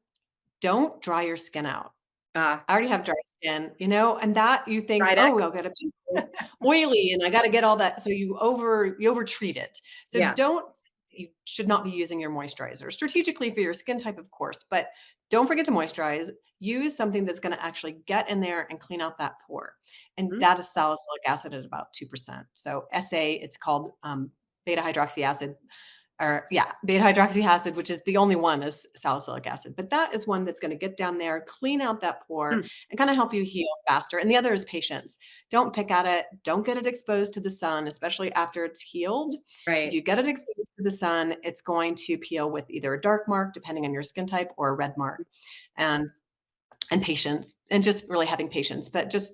don't dry your skin out. Ah, I already have dry skin, and that you think, Fried "Oh, eggs. I'll get a pimple, oily, and I gotta get all that." So you over treat it. So Yeah. you should not be using your moisturizer strategically for your skin type, of course, but don't forget to moisturize. Use something that's gonna actually get in there and clean out that pore, and Mhm. that is salicylic acid at about 2%. So SA, it's called, beta hydroxy acid or yeah, beta hydroxy acid, which is the only one is salicylic acid. But that is one that's going to get down there, clean out that pore, Mm. and kind of help you heal faster. And the other is patience. Don't pick at it. Don't get it exposed to the sun, especially after it's healed. If Right. you get it exposed to the sun, it's going to peel with either a dark mark, depending on your skin type, or a red mark. And and patience, and just really having patience. But just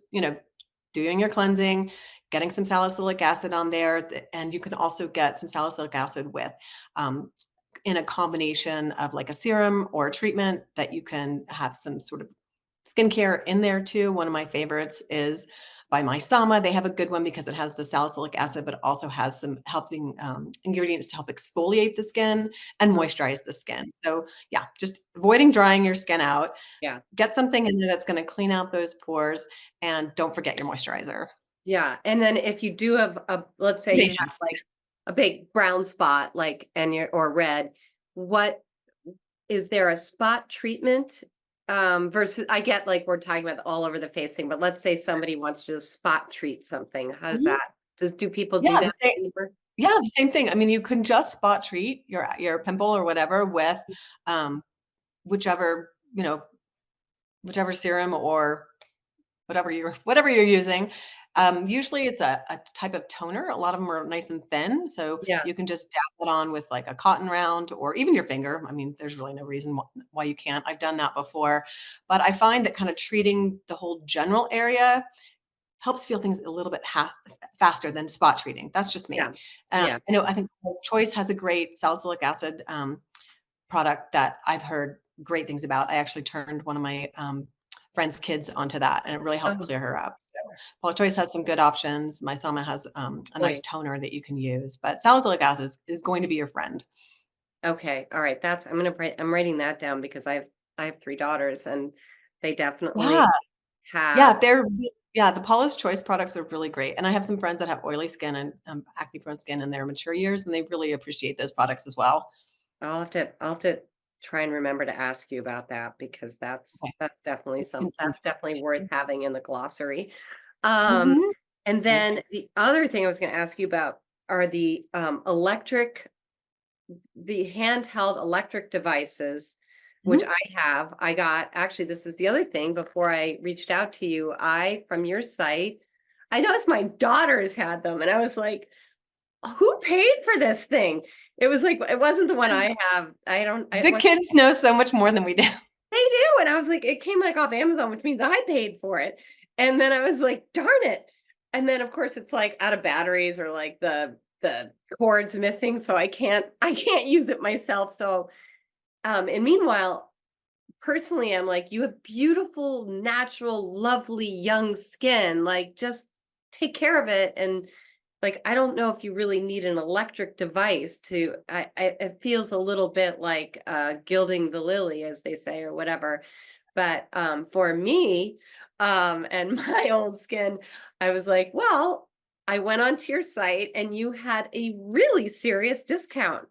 doing your cleansing, getting some salicylic acid on there, and you can also get some salicylic acid with um, in a combination of like a serum or a treatment that you can have some sort of skincare in there too. One of my favorites is by My Sama. They have a good one because it has the salicylic acid, but also has some helping ingredients to help exfoliate the skin and Oh, moisturize the skin. So yeah, just avoiding drying your skin out. yeah. Get something in there that's going to clean out those pores, and don't forget your moisturizer. Yeah, and then if you do have let's say you have, Patience. like, a big brown spot, like, and you're or red, what is there a spot treatment, versus I get, like, we're talking about the all over the face thing, but let's say somebody wants to just spot treat something. How does Mhm. that do people Yeah, do the that same. anymore? Yeah, the same thing. I mean, you can just spot treat your pimple or whatever with whichever, whichever serum or whatever you're using. Usually it's a type of toner. A lot of them are nice and thin, so Yeah, you can just dab it on with like a cotton round or even your finger. I mean, there's really no reason why you can't. I've done that before, but I find that kind of treating the whole general area helps feel things a little bit faster than spot treating. That's just yeah, me. yeah. I think Choice has a great salicylic acid product that I've heard great things about. I actually turned one of my friend's kids onto that, and it really helped Oh, clear her up. So, Paula Choice has some good options. My Sama has a nice boy. toner that you can use, but salicylic acid is going to be your friend. Okay, all right, I'm writing that down because I have 3 daughters, and they definitely Yeah, yeah, have yeah. The Paula's Choice products are really great, and I have some friends that have oily skin and acne prone skin in their mature years, and they really appreciate those products as well. I'll have to try and remember to ask you about that because Okay, that's definitely worth having in the glossary. Um, Mhm. and then the other thing I was gonna ask you about are the handheld electric devices, which Mhm. I got actually, this is the other thing before I reached out to you, from your site, I noticed my daughters had them, and I was like, who paid for this thing? It was like it wasn't the one I have. I don't I The was kids know so much more than we do. they do, and I was like, it came, like, off Amazon, which means I paid for it, and then I was like, "Darn it." And then, of course, it's, like, out of batteries or, like, the cord's missing, so I can't use it myself, so, and meanwhile, personally, I'm like, "You have beautiful, natural, lovely, young skin, like, just take care of it," and like, I don't know if you really need an electric device to it feels a little bit like, gilding the lily, as they say, or whatever. But, for me, and my old skin, I was like, "Well," I went onto your site and you had a really serious discount.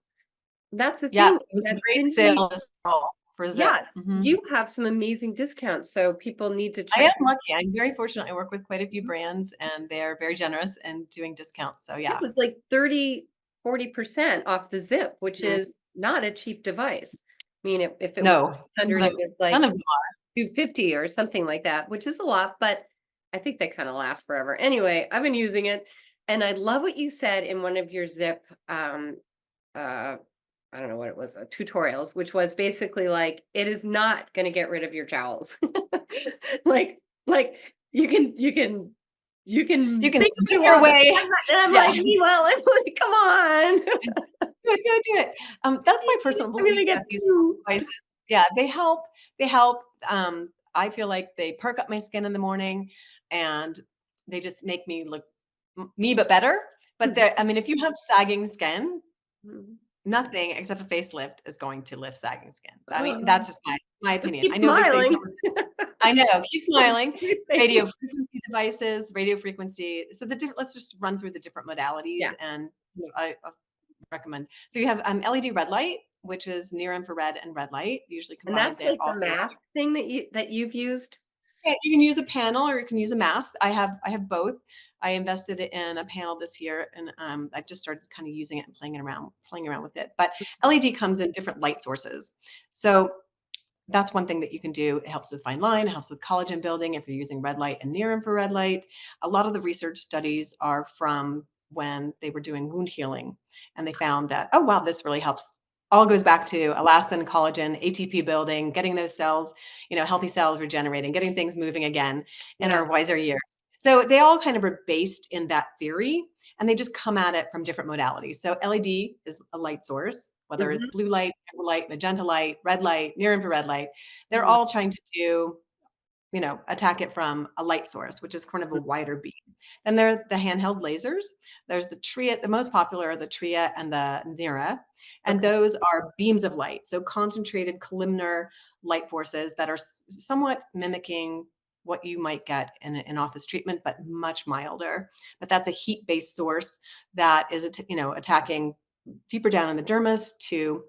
That's the Yeah, thing, it was a that great Skinty sale this fall for Zip. yes, Mhm. you have some amazing discounts, so people need to I check am lucky. I'm very fortunate. I work with quite a few brands, and they're very generous in doing discounts. So it yeah. was like 30-40% off the Zip, which Mhm. is not a cheap device. I mean, if it was No, 300, it was none like of them are. 250 or something like that, which is a lot, but I think they kinda last forever. Anyway, I've been using it, and I love what you said in one of your Zip, uh, I don't know what it was, tutorials, which was basically like, "It is not gonna get rid of your jowls." Like like, you You can can think what zip you your want, but way. I'm Yeah, like, "Meanwhile," I'm like, "Come on." do it. That's my personal I'm gonna belief get that these 2. devices, yeah, they help. I feel like they perk up my skin in the morning, and they just make me look me, but better. But I mean, if you have sagging skin, Mhm. nothing except a facelift is going to lift sagging skin. I mean, Uh, that's just my just opinion. keep I know these things smiling. don't. I know, keep smiling. Everything. Radio frequency devices, radio frequency. So let's just run through the different modalities, Yeah. and I recommend. So you have LED red light, which is near infrared and red light, usually And combined. that's They like the also mask thing that you've used? yeah, you can use a panel or you can use a mask. I have both. I invested in a panel this year, and I've just started kind of using it and playing around with it. But LED comes in different light sources. So that's one thing that you can do. It helps with fine line, it helps with collagen building if you're using red light and near infrared light. A lot of the research studies are from when they were doing wound healing, and they found that, oh, wow, this really helps. All goes back to elastin, collagen, ATP building, getting those cells, healthy cells regenerating, getting things moving again in Yeah. our wiser years. So they all kind of are based in that theory, and they just come at it from different modalities. So LED is a light source, whether it's Mhm. blue light, amber light, magenta light, red light, near infrared light. They're Mm, all trying to do, attack it from a light source, which is kind of a mm, wider beam. Then there are the handheld lasers. There's the Tria, the most popular are the Tria and the Nira, and okay. those are beams of light, so concentrated columnar light forces that are somewhat mimicking what you might get in an office treatment, but much milder. But that's a heat-based source that is, attacking deeper down in the dermis to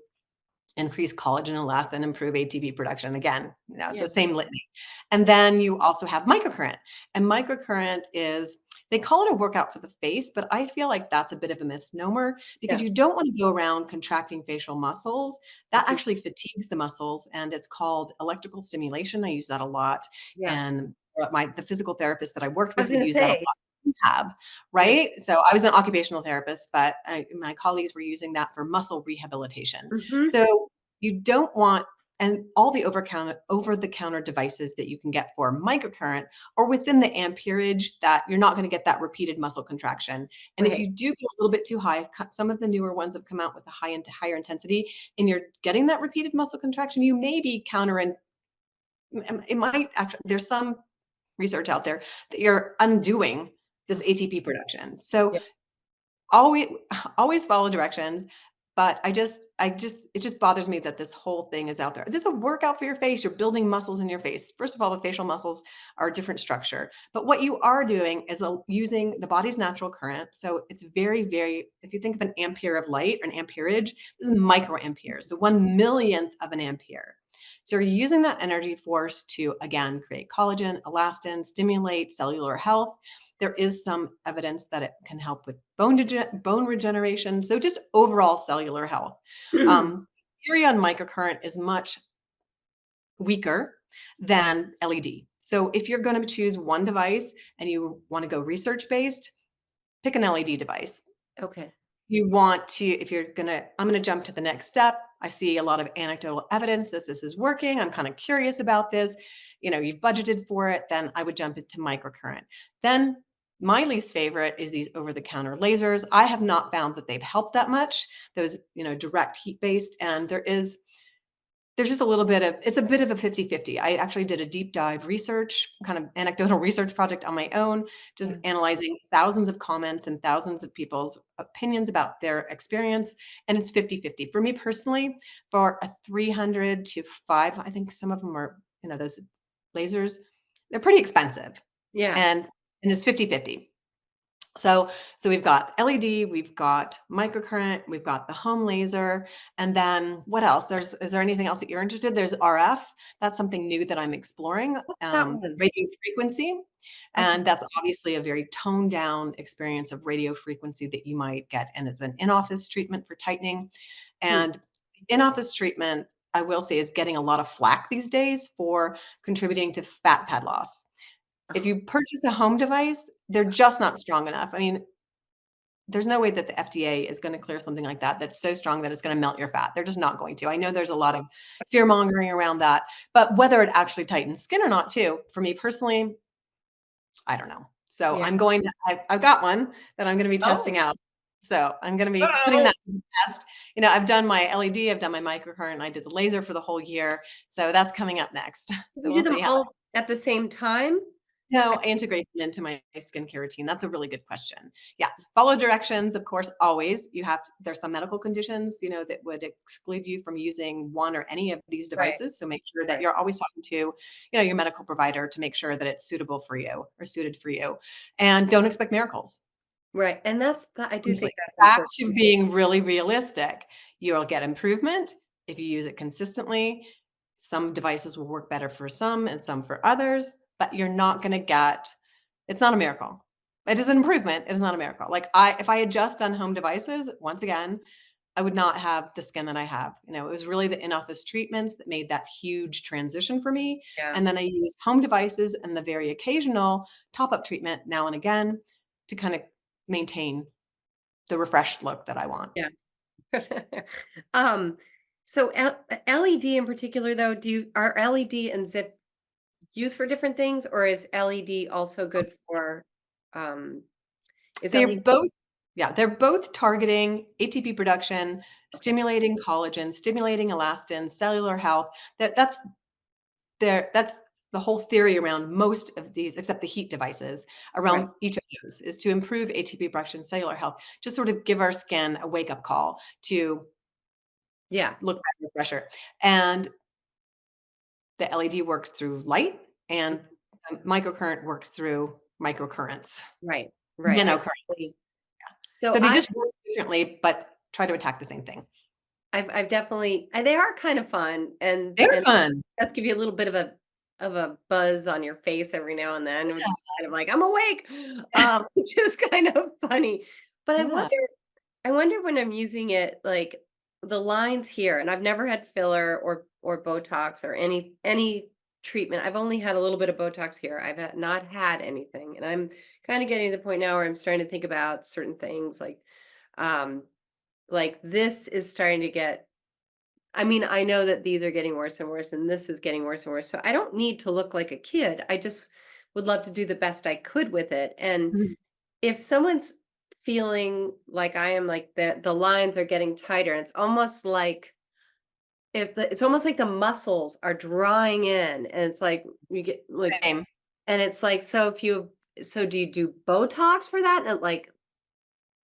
increase collagen and elastin, improve ATP production. Again, Yeah, the same litany. And then you also have microcurrent. And microcurrent is, they call it a workout for the face, but I feel like that's a bit of a misnomer because yeah. you don't want to go around contracting facial muscles. That Mhm. actually fatigues the muscles, and it's called electrical stimulation. I use that a lot. Yeah. And the physical therapist that I worked I with was would gonna use that a say, lot. Rehab, yeah. right? So I was an occupational therapist, but my colleagues were using that for muscle rehabilitation. Mhm. So you don't want, and all the over the counter devices that you can get for microcurrent or within the amperage that you're not going to get that repeated muscle contraction. And if Right. you do go a little bit too high, some of the newer ones have come out with a higher intensity, and you're getting that repeated muscle contraction, you may be it might actually, there's some research out there that you're undoing this Mm, ATP production. So yeah. always always follow directions, but I just it just bothers me that this whole thing is out there. This is a workout for your face. You're building muscles in your face. First of all, the facial muscles are a different structure, but what you are doing is using the body's natural current. So it's very, very, if you think of an ampere of light or an amperage, this is microampere, so 1 millionth of an ampere. So you're using that energy force to, again, create collagen, elastin, stimulate cellular health. There is some evidence that it can help with bone regeneration, so just overall cellular health. Theory on microcurrent is much weaker than LED. So if you're going to choose one device and you want to go research based, pick an LED device. Okay. You want to, if you're gonna, I'm gonna jump to the next step. I see a lot of anecdotal evidence that this is working. I'm kind of curious about this. You've budgeted for it, then I would jump into microcurrent. Then my least favorite is these over-the-counter lasers. I have not found that they've helped that much. Those, direct heat-based, and there's just a little bit of, it's a bit of a 50-50. I actually did a deep dive research, kind of anecdotal research project on my own, just Yeah. analyzing thousands of comments and thousands of people's opinions about their experience. And it's 50-50. For me personally, for a 300 to 5, I think some of them are, those lasers, they're pretty expensive. Yeah. And it's 50-50. So we've got LED, we've got microcurrent, we've got the home laser, and then what else? Is there anything else that you're interested? There's RF. That's something new that I'm exploring. That one. Radio frequency, Okay. and that's obviously a very toned down experience of radio frequency that you might get, and as an in-office treatment for tightening. Hmm. And in-office treatment, I will say, is getting a lot of flack these days for contributing to fat pad loss. If Oh, you purchase a home device, they're just not strong enough. I mean, there's no way that the FDA is gonna clear something like that that's so strong that it's gonna melt your fat. They're just not going to. I know there's a lot of fear mongering around that, but whether it actually tightens skin or not too, for me personally, I don't know. So yeah. I've got one that I'm gonna be Oh. testing out. So I'm gonna be putting Oh. that to the test. I've done my LED, I've done my microcurrent, and I did the laser for the whole year. So that's coming up next. Did So you do we'll them see how. all at the same time? No, I integrate them into my skincare routine. That's a really good question. Yeah, follow directions, of course, always. There's some medical conditions, that would exclude you from using one or any of these Right. devices. So make sure that Right. you're always talking to, your medical provider to make sure that it's suitable for you or suited for you. And don't expect miracles. Right. And I do Honestly, think that's back important. to being really realistic. You'll get improvement if you use it consistently. Some devices will work better for some and some for others, but you're not gonna get, it's not a miracle. It is an improvement, it is not a miracle. Like, if I had just done home devices, once again, I would not have the skin that I have. It was really the in-office treatments that made that huge transition for me, Yeah. and then I use home devices and the very occasional top-up treatment now and again to kinda maintain the refreshed look that I want. Yeah. Um, so LED in particular though, are LED and zip used for different things, or is LED also good for, um, is They're LED both Yeah, they're both targeting ATP production, Okay. stimulating collagen, stimulating elastin, cellular health. That's the whole theory around most of these, except the heat devices, Right. around each of those is to improve ATP production, cellular health, just sort of give our skin a wake-up call to Yeah. look better, fresher. And the LED works through light, Mm, and microcurrent works through microcurrents, right. Right. I nanocurrent. totally so So they I just work differently, but try to attack the same thing. I've definitely they are kind of fun They're and fun. just give you a little bit of a buzz on your face every now and then, which is kind of like, "I'm awake," which is kind of funny. But Yeah. I wonder when I'm using it, like, the lines here, and I've never had filler or Botox or any treatment. I've only had a little bit of Botox here. I've not had anything, and I'm kinda getting to the point now where I'm starting to think about certain things um, like, this is starting to get I mean, I know that these are getting worse and worse, and this is getting worse and worse. So I don't need to look like a kid. I just would love to do the best I could with it. And Mhm. if someone's feeling like I am, like the lines are getting tighter, it's almost like it's almost like the muscles are drawing in, and it's like you get like, Same. and it's like so if you so do you do Botox for that? And like,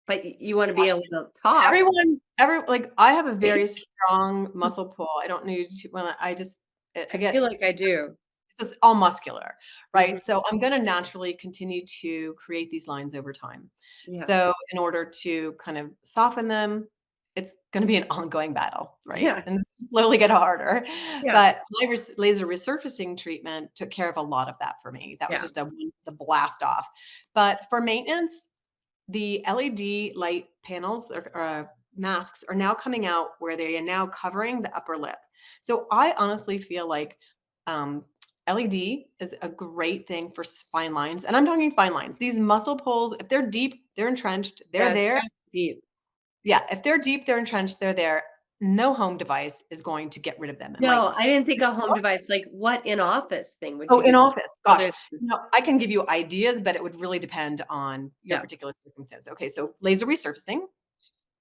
but you want to be Gosh, able to talk. like, I have a very strong muscle pull. I don't need to when I just I I feel get like I do. it's just all muscular, Mhm. right? So I'm gonna naturally continue to create these lines over time. Yeah. So in order to kind of soften them, it's gonna be an ongoing battle, right? Yeah. And it's gonna slowly get harder. Yeah. But my laser resurfacing treatment took care of a lot of that for me. That was Yeah. just the blast off. But for maintenance, the LED light panels or masks are now coming out where they are now covering the upper lip. So I honestly feel like um, LED is a great thing for fine lines, and I'm talking fine lines. These muscle pulls, if they're deep, they're entrenched, they're Yeah, it's there. gotta be Yeah, if they're deep, they're entrenched, they're there. No home device is going to get rid of them. It might no, I didn't think a home device, like, what in-office thing would Oh, you do in office, gosh. other than I can give you ideas, but it would really depend on your yeah. particular circumstance. Okay, so laser resurfacing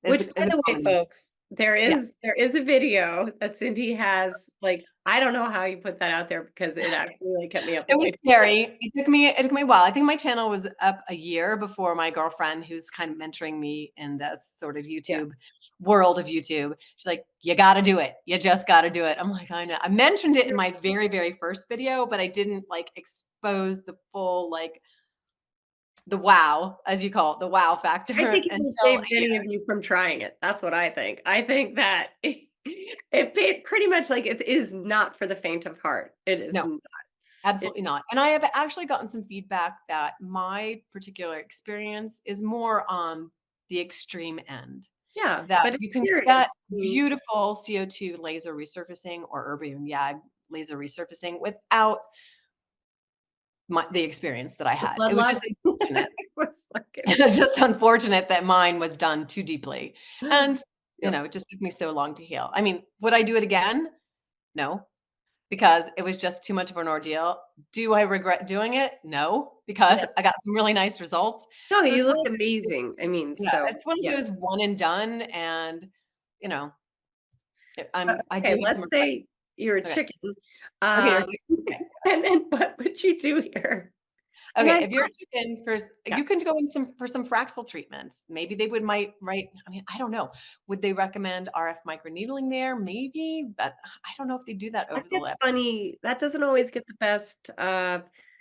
Which, by is a the way, common one. folks, Yeah. there is a video that Cindy has, like, I don't know how you put that out there because it actually, like, kept me up It at was night. scary. It took me a while. I think my channel was up a year before my girlfriend, who's kind of mentoring me in this sort of Yeah. YouTube world of YouTube. She's like, "You gotta do it. You just gotta do it." I'm like, "I know." I mentioned it in my very, very first video, but I didn't, like, expose the full, like, the wow, as you call it, the wow factor I think it will until save a many year. of you from trying it. That's what I think. I think that pretty much, like, it is not for the faint of heart. It is No. not. It Absolutely not. And I have actually gotten some feedback that my particular experience is more on the extreme end, yeah, that but it's you can get serious. Mm, beautiful CO2 laser resurfacing or erbium YAG laser resurfacing without the experience that I the had. blood It was loss just unfortunate. was like It's just unfortunate that mine was done too deeply. And, yeah. it just took me so long to heal. I mean, would I do it again? No. Because it was just too much of an ordeal. Do I regret doing it? No, because Yeah. I got some really nice results. No, So you it's one looked of those things. amazing. I mean, Yeah, so it's one of yeah. those one and done, and, you know, I do Okay, have some let's regret. say you're a Okay. chicken, Okay, you're a um, chicken. Okay. and then what would you do here? And Okay, I'm if you're a chicken, first yeah, you can go in for some Fraxel treatments. Maybe they would might right I mean, I don't know. Would they recommend RF microneedling there? Maybe, but I don't know if they do that that over the gets lip. funny. That doesn't always get the best,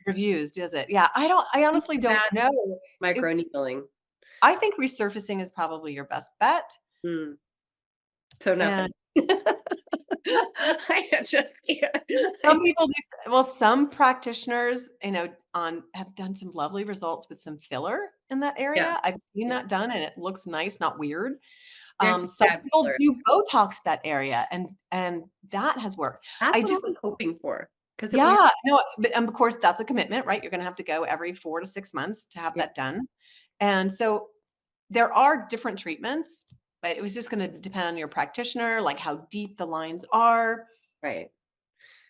Reviews, does it? Yeah, I honestly don't bad know. It microneedling. I think resurfacing is probably your best bet, Mm, so and nothing. I just can't. some people do well, some practitioners, have done some lovely results with some filler in that Yeah, area. I've seen yeah. that done, and it looks nice, not weird. There's some Some bad people filler. do Botox that area, and that has worked. That's I what I just was hoping for because it would Yeah, no, but, of course, that's a commitment, right? You're gonna have to go every 4 to 6 months to have yeah, that done, and so there are different treatments, but it was just gonna depend on your practitioner, like how deep the lines are. right.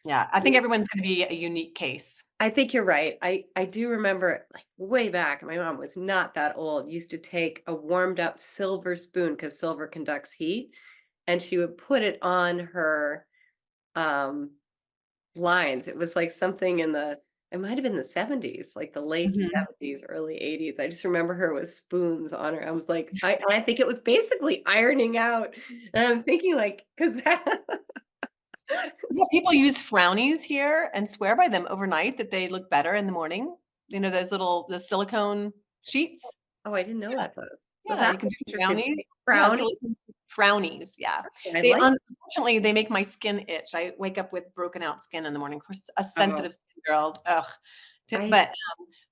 Yeah, I think everyone's gonna be a unique case. I think you're right. I do remember, like, way back, my mom was not that old, used to take a warmed up silver spoon because silver conducts heat, and she would put it on her, um, blinds. It was like something in the it might have been the '70s, like the late Mhm. '70s, early '80s. I just remember her with spoons on her. I was like, I think it was basically ironing out, and I'm thinking like, 'cause that Yeah, people use frownies here and swear by them overnight that they look better in the morning. You know, the silicone sheets? Oh, I didn't know that was. Well, Yeah, that's you can do interesting. brownies. Yeah, Brownie? silicone frownies, yeah. I They like unfortunately, they make my skin itch. I wake up with broken out skin in the morning. Of course, us oh, sensitive skin girls, ugh. T I but,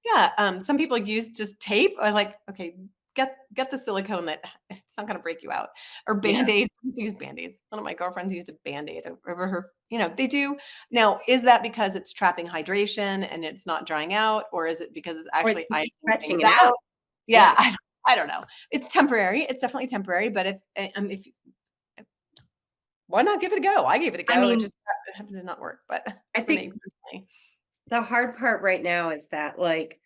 yeah, some people use just tape. I like, "Okay, get the silicone that it's not gonna break you out." Or yeah. Band-Aids. Some people use Band-Aids. One of my girlfriends used a Band-Aid over her they do. Now, is that because it's trapping hydration and it's not drying out, or is it because it's Or it's actually just ironing stretching things it out. out? Yeah, Yeah. I don't know. It's temporary. It's definitely temporary, but if why not give it a go? I gave it a I go. It mean, just happened to not work, but I for think me personally. the hard part right now is that, like,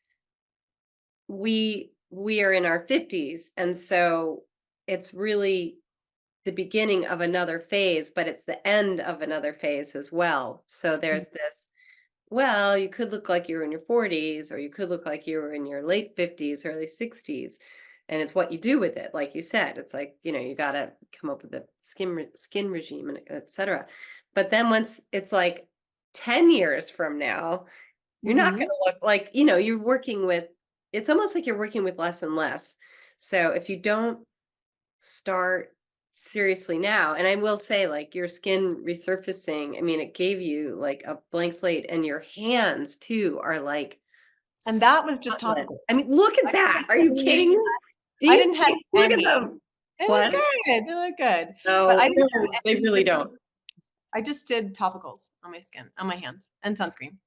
we are in our 50s, and so it's really the beginning of another phase, but it's the end of another phase as well. So Mhm. there's this, well, you could look like you were in your 40s, or you could look like you were in your late 50s, early 60s. And it's what you do with it. Like you said, it's like, you got to come up with a skin regime and et cetera. But then once it's like 10 years from now, you're not going Mhm. to look like, you're working with, it's almost like you're working with less and less. So if you don't start seriously now, and I will say, like, your skin resurfacing, I mean, it gave you like a blank slate, and your hands too are like And that was just spotless. topical. I mean, look I at didn't that. have Are you any kidding me? I These didn't have things, look at any. them. They look What? good, they look good. But I No, didn't have no, they any really don't. I just did topicals on my skin, on my hands, and sunscreen.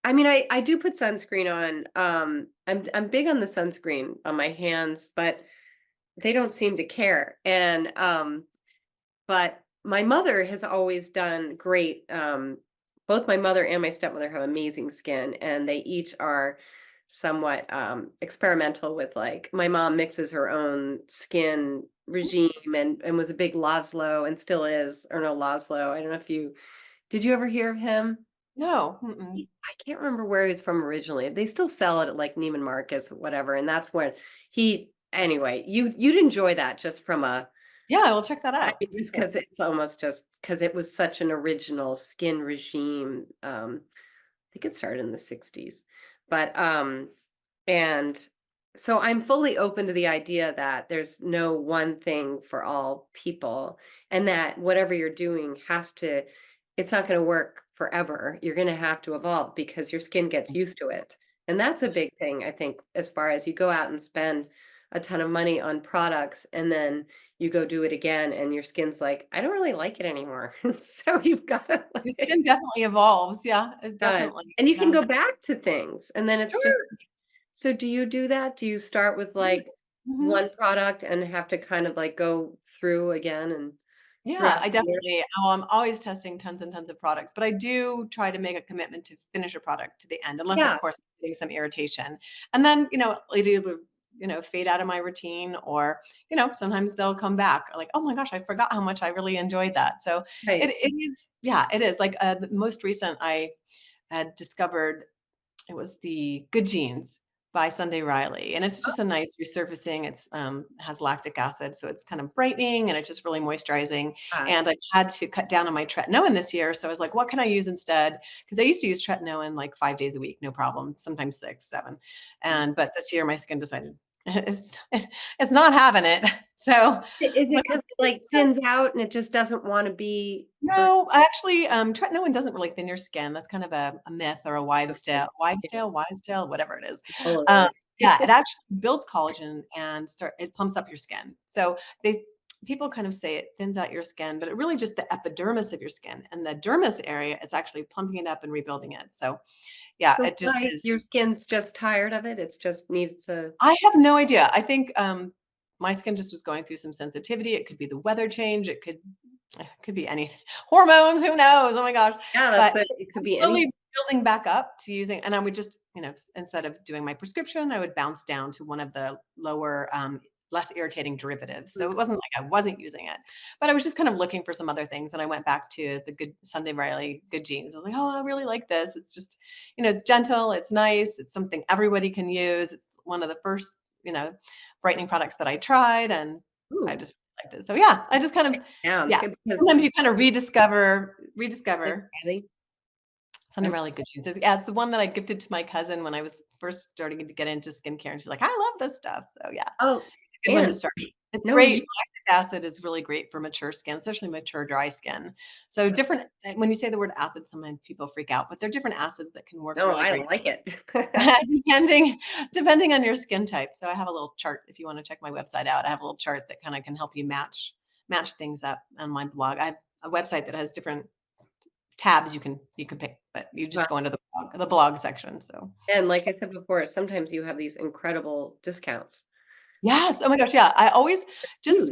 I mean, I do put sunscreen on. I'm big on the sunscreen on my hands, but they don't seem to care. And but my mother has always done great. Both my mother and my stepmother have amazing skin, and they each are somewhat experimental with, like, my mom mixes her own skin regime, and was a big Laszlo and still is, or no, Laszlo. I don't know if you did you ever hear of him? No, mm-mm. I can't remember where he's from originally. They still sell it at like Neiman Marcus, whatever, and that's when he anyway, you'd enjoy that just from a Yeah, I will check that I out. mean, just because it's almost just because it was such an original skin regime. I think it started in the '60s. But, and so I'm fully open to the idea that there's no one thing for all people, and that whatever you're doing has to it's not gonna work forever. You're gonna have to evolve because your skin gets used to it. And that's a big thing, I think, as far as you go out and spend a ton of money on products, and then you go do it again, and your skin's like, "I don't really like it anymore." So you've gotta, Your like skin definitely evolves, yeah, it's does. definitely, And you can yeah. go back to things, and then it's just Sure. so do you do that? Do you start with, Yeah. like, Mhm. one product and have to kind of, like, go through again and Yeah, throughout I the year? definitely I'm always testing tons and tons of products, but I do try to make a commitment to finish a product to the end, unless, of Yeah. course, I'm getting some irritation. And then, it either, fade out of my routine or, sometimes they'll come back like, "Oh my gosh, I forgot how much I really enjoyed that." So it Right. it is yeah, it is. Like, the most recent, I had discovered it was the Good Genes by Sunday Riley, and it's just a nice resurfacing. It's, has lactic acid, so it's kind of brightening, and it's just really moisturizing, Ah, and I had to cut down on my tretinoin this year, so I was like, "What can I use instead?" Because I used to use tretinoin, like, 5 days a week, no problem, sometimes 6, 7, mm. but this year my skin decided it's not having it, so I Is was it like, 'cause it, like, thins out and it just doesn't wanna be or no, actually, tretinoin doesn't really thin your skin. That's kind of a myth or a yeah, wives' tale, whatever it is. full of Um, those. yeah, it actually builds collagen and it plumps up your skin. So they people kind of say it thins out your skin, but it really just the epidermis of your skin, and the dermis area is actually plumping it up and rebuilding it. So yeah, So it just why is. your skin's just tired of it? It's just needs a I have no idea. I think my skin just was going through some sensitivity. It could be the weather change. It could be anything. Hormones. Who knows? Oh my gosh! yeah, But that's it. It could be slowly anything. building back up to using, and I would just, instead of doing my prescription, I would bounce down to one of the lower, less irritating derivatives. So Mm. it wasn't like I wasn't using it, but I was just kind of looking for some other things. And I went back to the good Sunday Riley Good Jeans. I was like, oh, I really like this. It's just, it's gentle, it's nice, it's something everybody can use. It's one of the first, brightening products that I tried, and I Ooh, just liked it. So yeah, I just kind of, yeah, it's yeah. good because Sometimes you kind of rediscover Riley, Sunday I'm Riley Good Jeans. Yeah, it's the one that I gifted to my cousin when I was first starting to get into skincare, and she's like, "I love this stuff." So, yeah, oh, it's a good one to and start. It's no, great. you Lactic acid is really great for mature skin, especially mature dry skin. So different when you say the word acid, sometimes people freak out, but there are different acids that can work no, really I great like it. depending depending on your skin type. So I have a little chart if you wanna check my website out. I have a little chart that kinda can help you match things up on my blog. I have a website that has different tabs you can pick, but you Wow, just go into the blog section, so and like I said before, sometimes you have these incredible discounts. yes, oh my gosh, yeah, I always Huge. just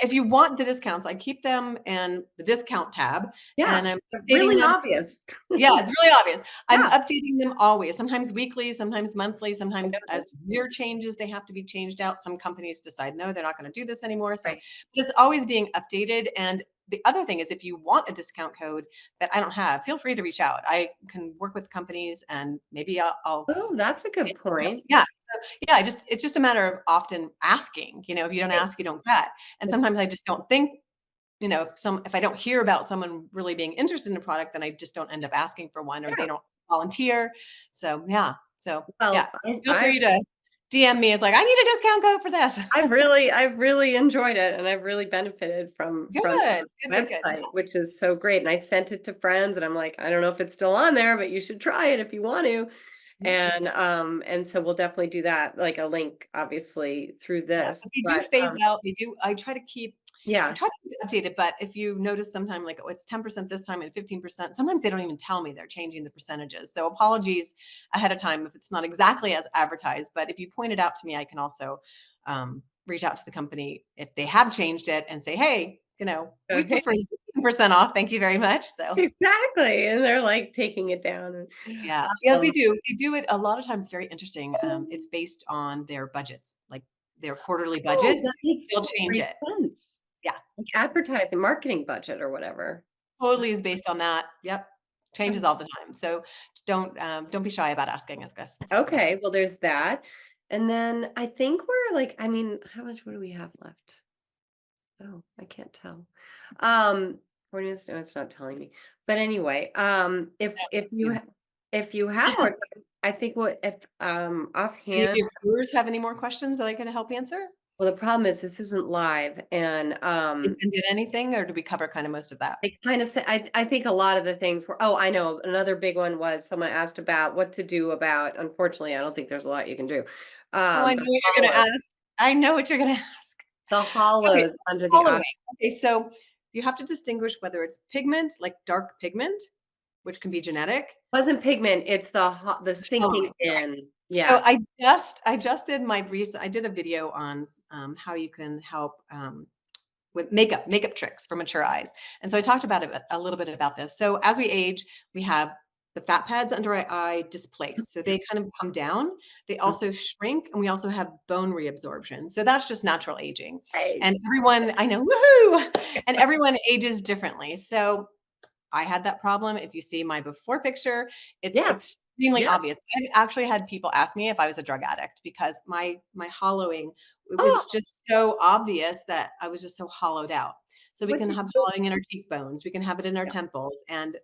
if you want the discounts, I keep them in the discount tab, Yeah, and I'm they're updating really them. obvious. Yeah, it's really obvious. I'm Yeah, updating them always, sometimes weekly, sometimes monthly, I sometimes as noticed. the year changes, they have to be changed out. Some companies decide, "No, they're not gonna do this anymore," so Right. but it's always being updated, and the other thing is if you want a discount code that I don't have, feel free to reach out. I can work with companies, and maybe I'll Oh, that's a good point. yeah, so yeah, it's just a matter of often asking, if you don't Right. ask, you don't get, and It's sometimes I just don't think, if I don't hear about someone really being interested in a product, then I just don't end up asking for one or they yeah. don't volunteer. So, yeah. So, yeah, Well, feel free to DM me. It's like, "I need a discount code for this." I've really enjoyed it, and I've really benefited from Good. Good, the good, good. website, which is so great, and I sent it to friends, and I'm like, "I don't know if it's still on there, but you should try it if you want to." Yeah. And so we'll definitely do that, like a link, obviously, through Yeah, this, but they do but, phase out. I try to keep I yeah. try to keep it updated, but if you notice sometime like, oh, it's 10% this time and 15%, sometimes they don't even tell me they're changing the percentages. So apologies ahead of time if it's not exactly as advertised, but if you point it out to me, I can also reach out to the company if they have changed it and say, "Hey, we Okay. prefer the 15% off. Thank you very much." So Exactly, and they're, like, taking it down, and, yeah, yeah, they um do. They do it a lot of times very interesting. It's based on their budgets, like their quarterly oh, budgets. that makes They'll change great it. sense. Yeah, Like advertising, marketing budget or whatever. totally is based on that. Yep, changes all the time. So don't be shy about asking, I guess, is what I'm saying. Okay, well, there's that. And then I think we're like, I mean, how much what do we have left? Oh, I can't tell. 40 minutes, no, it's not telling me. But anyway, Yeah, if you have more time, I think what if any of offhand, your viewers have any more questions that I can help answer? well, the problem is this isn't live, and They send in anything, or do we cover kind of most of that? I kind of said I think a lot of the things were, oh, I know, another big one was someone asked about what to do about, unfortunately, I don't think there's a lot you can do. Oh, I know The what you're gonna hollow ask. I know what you're gonna ask. the Okay, hollows under the hollowing. eye. Okay, so you have to distinguish whether it's pigment, like dark pigment, which can be genetic. Wasn't pigment, it's the sinking Hollowing. in. So Yeah. I just did my recent I did a video on how you can help with makeup tricks for mature eyes. And so I talked about it a little bit about this. So as we age, we have the fat pads under our eye displaced. So they kind of come down. They Mhm. also shrink, and we also have bone reabsorption. So that's just natural aging. Right. And everyone I know, woohoo! And everyone ages differently. So I had that problem. If you see my before picture, it's Yes. extremely Yes. obvious. I actually had people ask me if I was a drug addict because my hollowing, it was Oh, just so obvious that I was just so hollowed out. So we what can did have you hollowing in our cheekbones, we can have it in our yeah. temples, and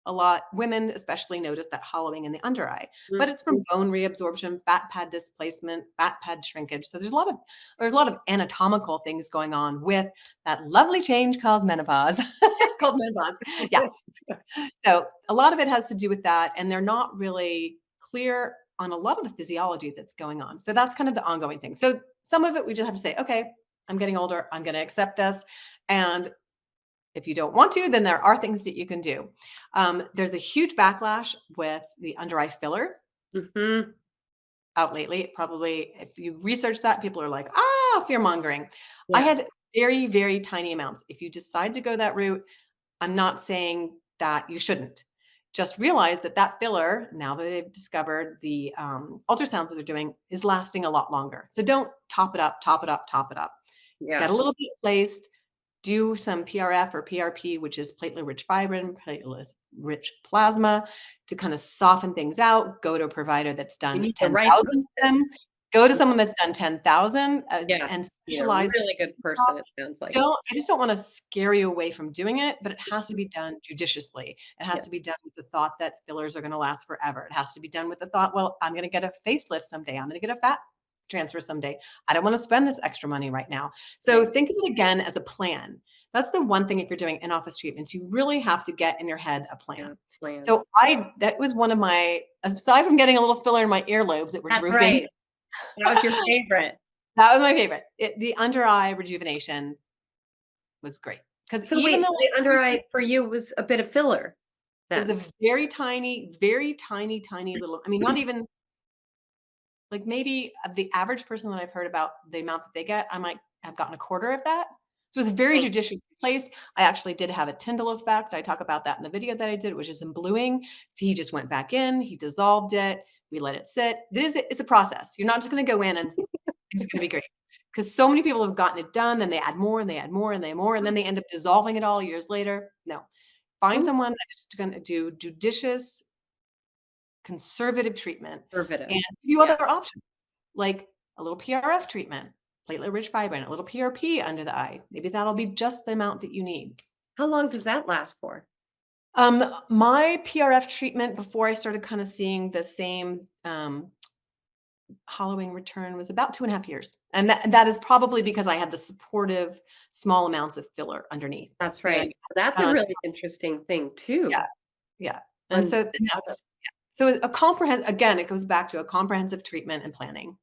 a lot women especially notice that hollowing in the under eye, but Mm. it's from bone reabsorption, fat pad displacement, fat pad shrinkage. So there's a lot of anatomical things going on with that lovely change called menopause. Called menopause. Yeah. So a lot of it has to do with that, and they're not really clear on a lot of the physiology that's going on. So that's kind of the ongoing thing. So some of it we just have to say, okay, I'm getting older. I'm going to accept this. And if you don't want to, then there are things that you can do. There's a huge backlash with the under eye filler Mhm. out lately. Probably, if you research that, people are like, ah, fear mongering. I Yeah. had very, very tiny amounts. If you decide to go that route, I'm not saying that you shouldn't. just realized that that filler, now that they've discovered the ultrasounds that they're doing, is lasting a lot longer. So don't top it up, top it up, top it up. Get Yeah. a little bit placed, do some PRF or PRP, which is platelet-rich fibrin, platelet-rich plasma, to kind of soften things out. Go to a provider that's You done need the right 10,000 of person. them. Go to someone that's done 10,000 Yeah. and You need a specialize. really good person, it sounds like. I just don't wanna scare you away from doing it, but it has to Mhm. be done judiciously. It has Yeah. to be done with the thought that fillers are gonna last forever. It has to be done with the thought, "Well, I'm gonna get a facelift someday. I'm gonna get a fat transfer someday. I don't wanna spend this extra money right now." So Right. think of it again as a plan. That's the one thing if you're doing in-office treatments, you really have to get in your head a Yeah. plan. Plan. So I that was one of my aside from getting a little filler in my earlobes that were That's drooping, right. That was your favorite. that was my favorite. The under eye rejuvenation was great because So even wait, though the under eye for you was a bit of filler it was then? a very tiny, tiny little, I mean, not even like maybe the average person that I've heard about the amount that they get, I might have gotten a quarter of that. So it was very Mm. judiciously placed. I actually did have a Tyndall effect. I talk about that in the video that I did, which is some bluing. So he just went back in, he dissolved it, we let it sit. It's a process. You're not just going to go in and things are going to be great. Because so many people have gotten it done, then they add more and they add more and they more, and then they end up dissolving it all years later. No, find Ooh, someone that is going to do judicious conservative treatment conservative. and give you Yeah. other options, like a little PRF treatment, platelet-rich fibrin, a little PRP under the eye. Maybe that'll be just the amount that you need. How long does that last for? My PRF treatment before I started kind of seeing the same hollowing return was about 2.5 years, and that is probably because I had the supportive small amounts of filler underneath. That's You know, right. That's a done. really interesting thing Yeah, too. yeah, and On so and that's yeah. So a comprehend again, it goes back to a comprehensive treatment and planning.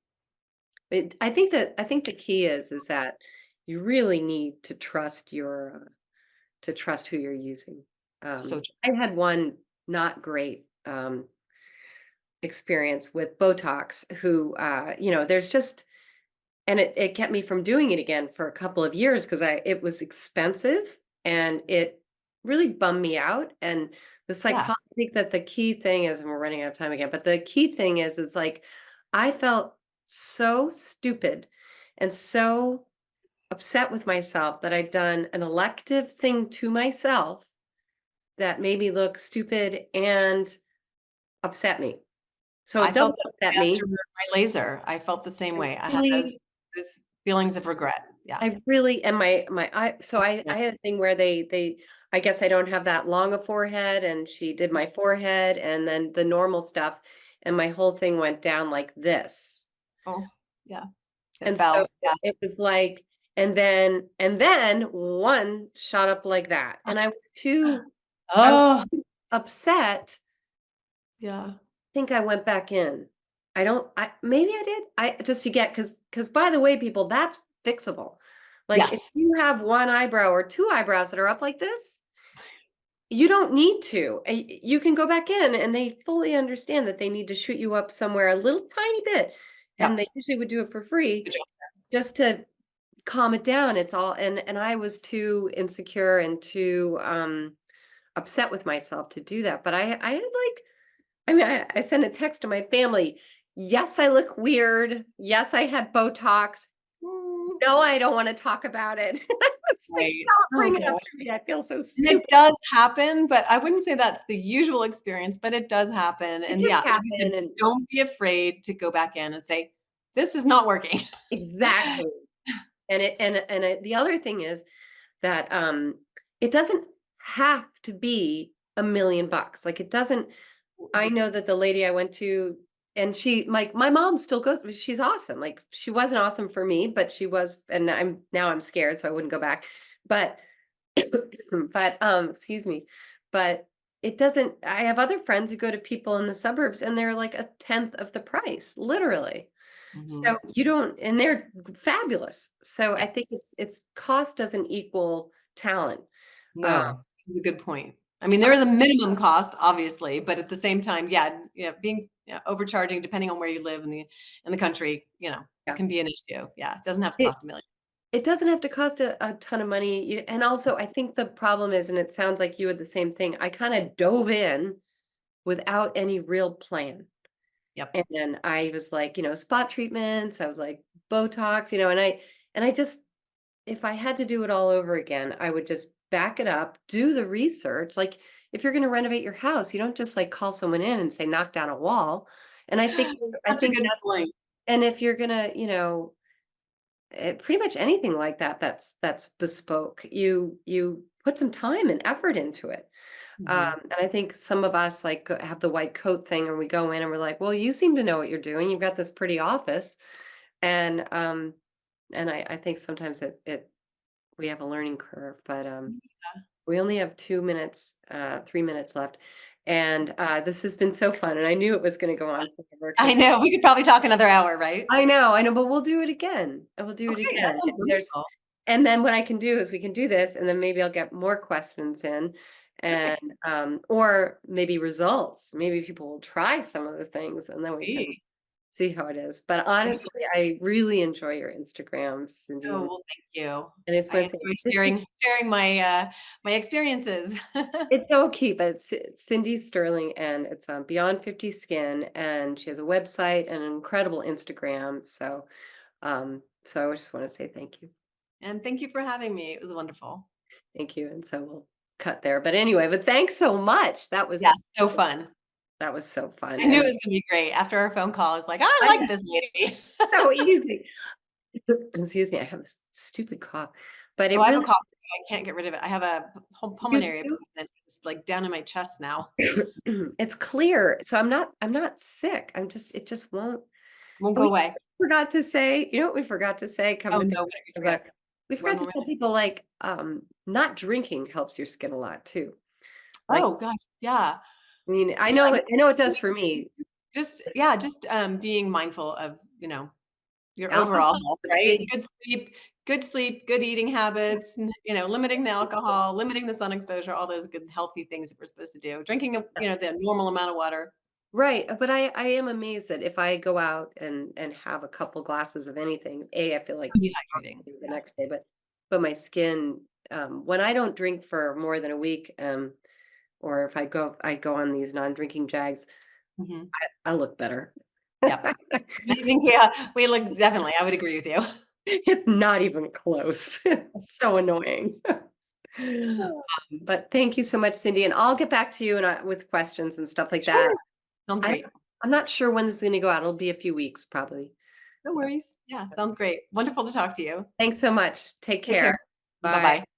I think the key is that you really need to trust to trust who you're using. So true. I had one not great experience with Botox who there's just and it kept me from doing it again for a couple of years because I it was expensive and it really bummed me out. And Yeah. I think that the key thing is, and we're running out of time again, but the key thing is like I felt so stupid and so upset with myself that I'd done an elective thing to myself that made me look stupid and upset me. So I felt don't that upset way after me. my laser. I felt the same I way. I had really those feelings of regret. Yeah. I really and my eye so Yeah. I had a thing where they I guess I don't have that long a forehead, and she did my forehead and then the normal stuff, and my whole thing went down like this. Oh, yeah. It And so fell. Yeah. it was like and then one shot up like that, and I was Oh, too upset. yeah. Think I went back in. I don't I maybe I did. I just to get because by the way, people, that's fixable. Like, if Yes. you have 1 eyebrow or 2 eyebrows that are up like this, you don't need to. You can go back in, and they fully understand that they need to shoot you up somewhere a little tiny bit, and Yep. they usually would do it for Just free adjustments. just to calm it down. It's all and I was too insecure and too, upset with myself to do that, but I had, like I mean, I sent a text to my family. Yes, I look weird. Yes, I had Botox. Mm, No, I don't want to talk about it. It's like, right. stop Oh bringing it up to gosh. me. I feel so And it stupid. does happen, but I wouldn't say that's the usual experience, but it does happen. It And just yeah, like you said, happened. And don't be afraid to go back in and say, "This is not working." exactly. The other thing is that it doesn't have to be $1,000,000. Like it doesn't I know that the lady I went to and she my mom still goes she's awesome. Like she wasn't awesome for me, but she was and I'm scared so I wouldn't go back. But excuse me. But it doesn't I have other friends who go to people in the suburbs and they're like a tenth of the price, literally. So Mhm. you don't and they're fabulous. So Yeah. I think it's cost doesn't equal talent. Uh, No, that's a good point. I mean, there is a minimum cost, obviously, but at the same time, yeah, being yeah, overcharging depending on where you live in the country, yeah. can be an issue. Yeah, it doesn't have to It cost 1,000,000. it doesn't have to cost a ton of money. And also I think the problem is, and it sounds like you had the same thing. I kind of dove in without any real plan. Yep. And I was like, spot treatments, I was like Botox, and I just if I had to do it all over again, I would just back it up, do the research. Like if you're going to renovate your house, you don't just like call someone in and say knock down a wall. And I Such a think good that point. and if you're going to, pretty much anything like that that's bespoke, you put some time and effort into it. Mhm. And I think some of us like have the white coat thing and we go in and we're like, well, you seem to know what you're doing. You've got this pretty office. And I think sometimes it we have a learning curve, but we only have 2 minutes, 3 minutes left. And this has been so fun. And I knew it was going to go on forever I because know, we could probably talk another hour, right? I know, but we'll do it again. And we'll do it Okay, that again. sounds wonderful. And then what I can do is we can do this, and then maybe I'll get more questions in, and Perfect. or maybe results. Maybe people will try some of the things, and then we can Hey. see how it is. But honestly, I really enjoy your Instagrams, Cindy, Oh, well, thank you. and I just I want to say enjoy this is sharing my experiences. it's so cute, but it's Cindy Sterling, and it's Beyond 50 Skin, and she has a website and an incredible Instagram. So I just want to say thank you. And thank you for having me. It was wonderful. Thank you, and so we'll cut there, but anyway, but thanks so much. Yes, so fun. That was so fun, I knew and it was gonna be great. After our phone call, I was like, "I I know, like this lady." so easy. Excuse me, I have this stupid cough, but Oh, it I have a really cough too. I can't get rid of it. I have a you pulmonary too? obstruction. It's, like, down in my chest now. It's clear, so I'm not sick, it just won't. Won't And go we away. forgot to say what we forgot to say, come Oh, to no, think what did we of it, forget? we One forgot more to tell minute. people, like, not drinking helps your skin a lot too. Like, Oh gosh, yeah. I mean, I Yeah, know I it guess I know it I does for guess me. yeah, just, being mindful of, your overall Alcohol health, is a right? big Good sleep, good eating habits, limiting the alcohol, limiting the sun exposure, all those good healthy things that we're supposed to do. Drinking, the normal amount of water. Right, but I am amazed that if I go out and have a couple glasses of anything, I feel like Dehydrating, the yeah. next day, but my skin, when I don't drink for more than a week, or if I go on these non-drinking jags, Mhm. I look better. Yep. I think, yeah, we look definitely, I would agree with you. It's not even close. It's so annoying. But thank you so much, Cindy, and I'll get back to you and with questions and stuff like that. Sure. Sounds I great. I'm not sure when this is gonna go out. It'll be a few weeks probably. No worries. Yeah, sounds great. Wonderful to talk to you. Thanks so much. Take Take care. care. Bye. Bye-bye.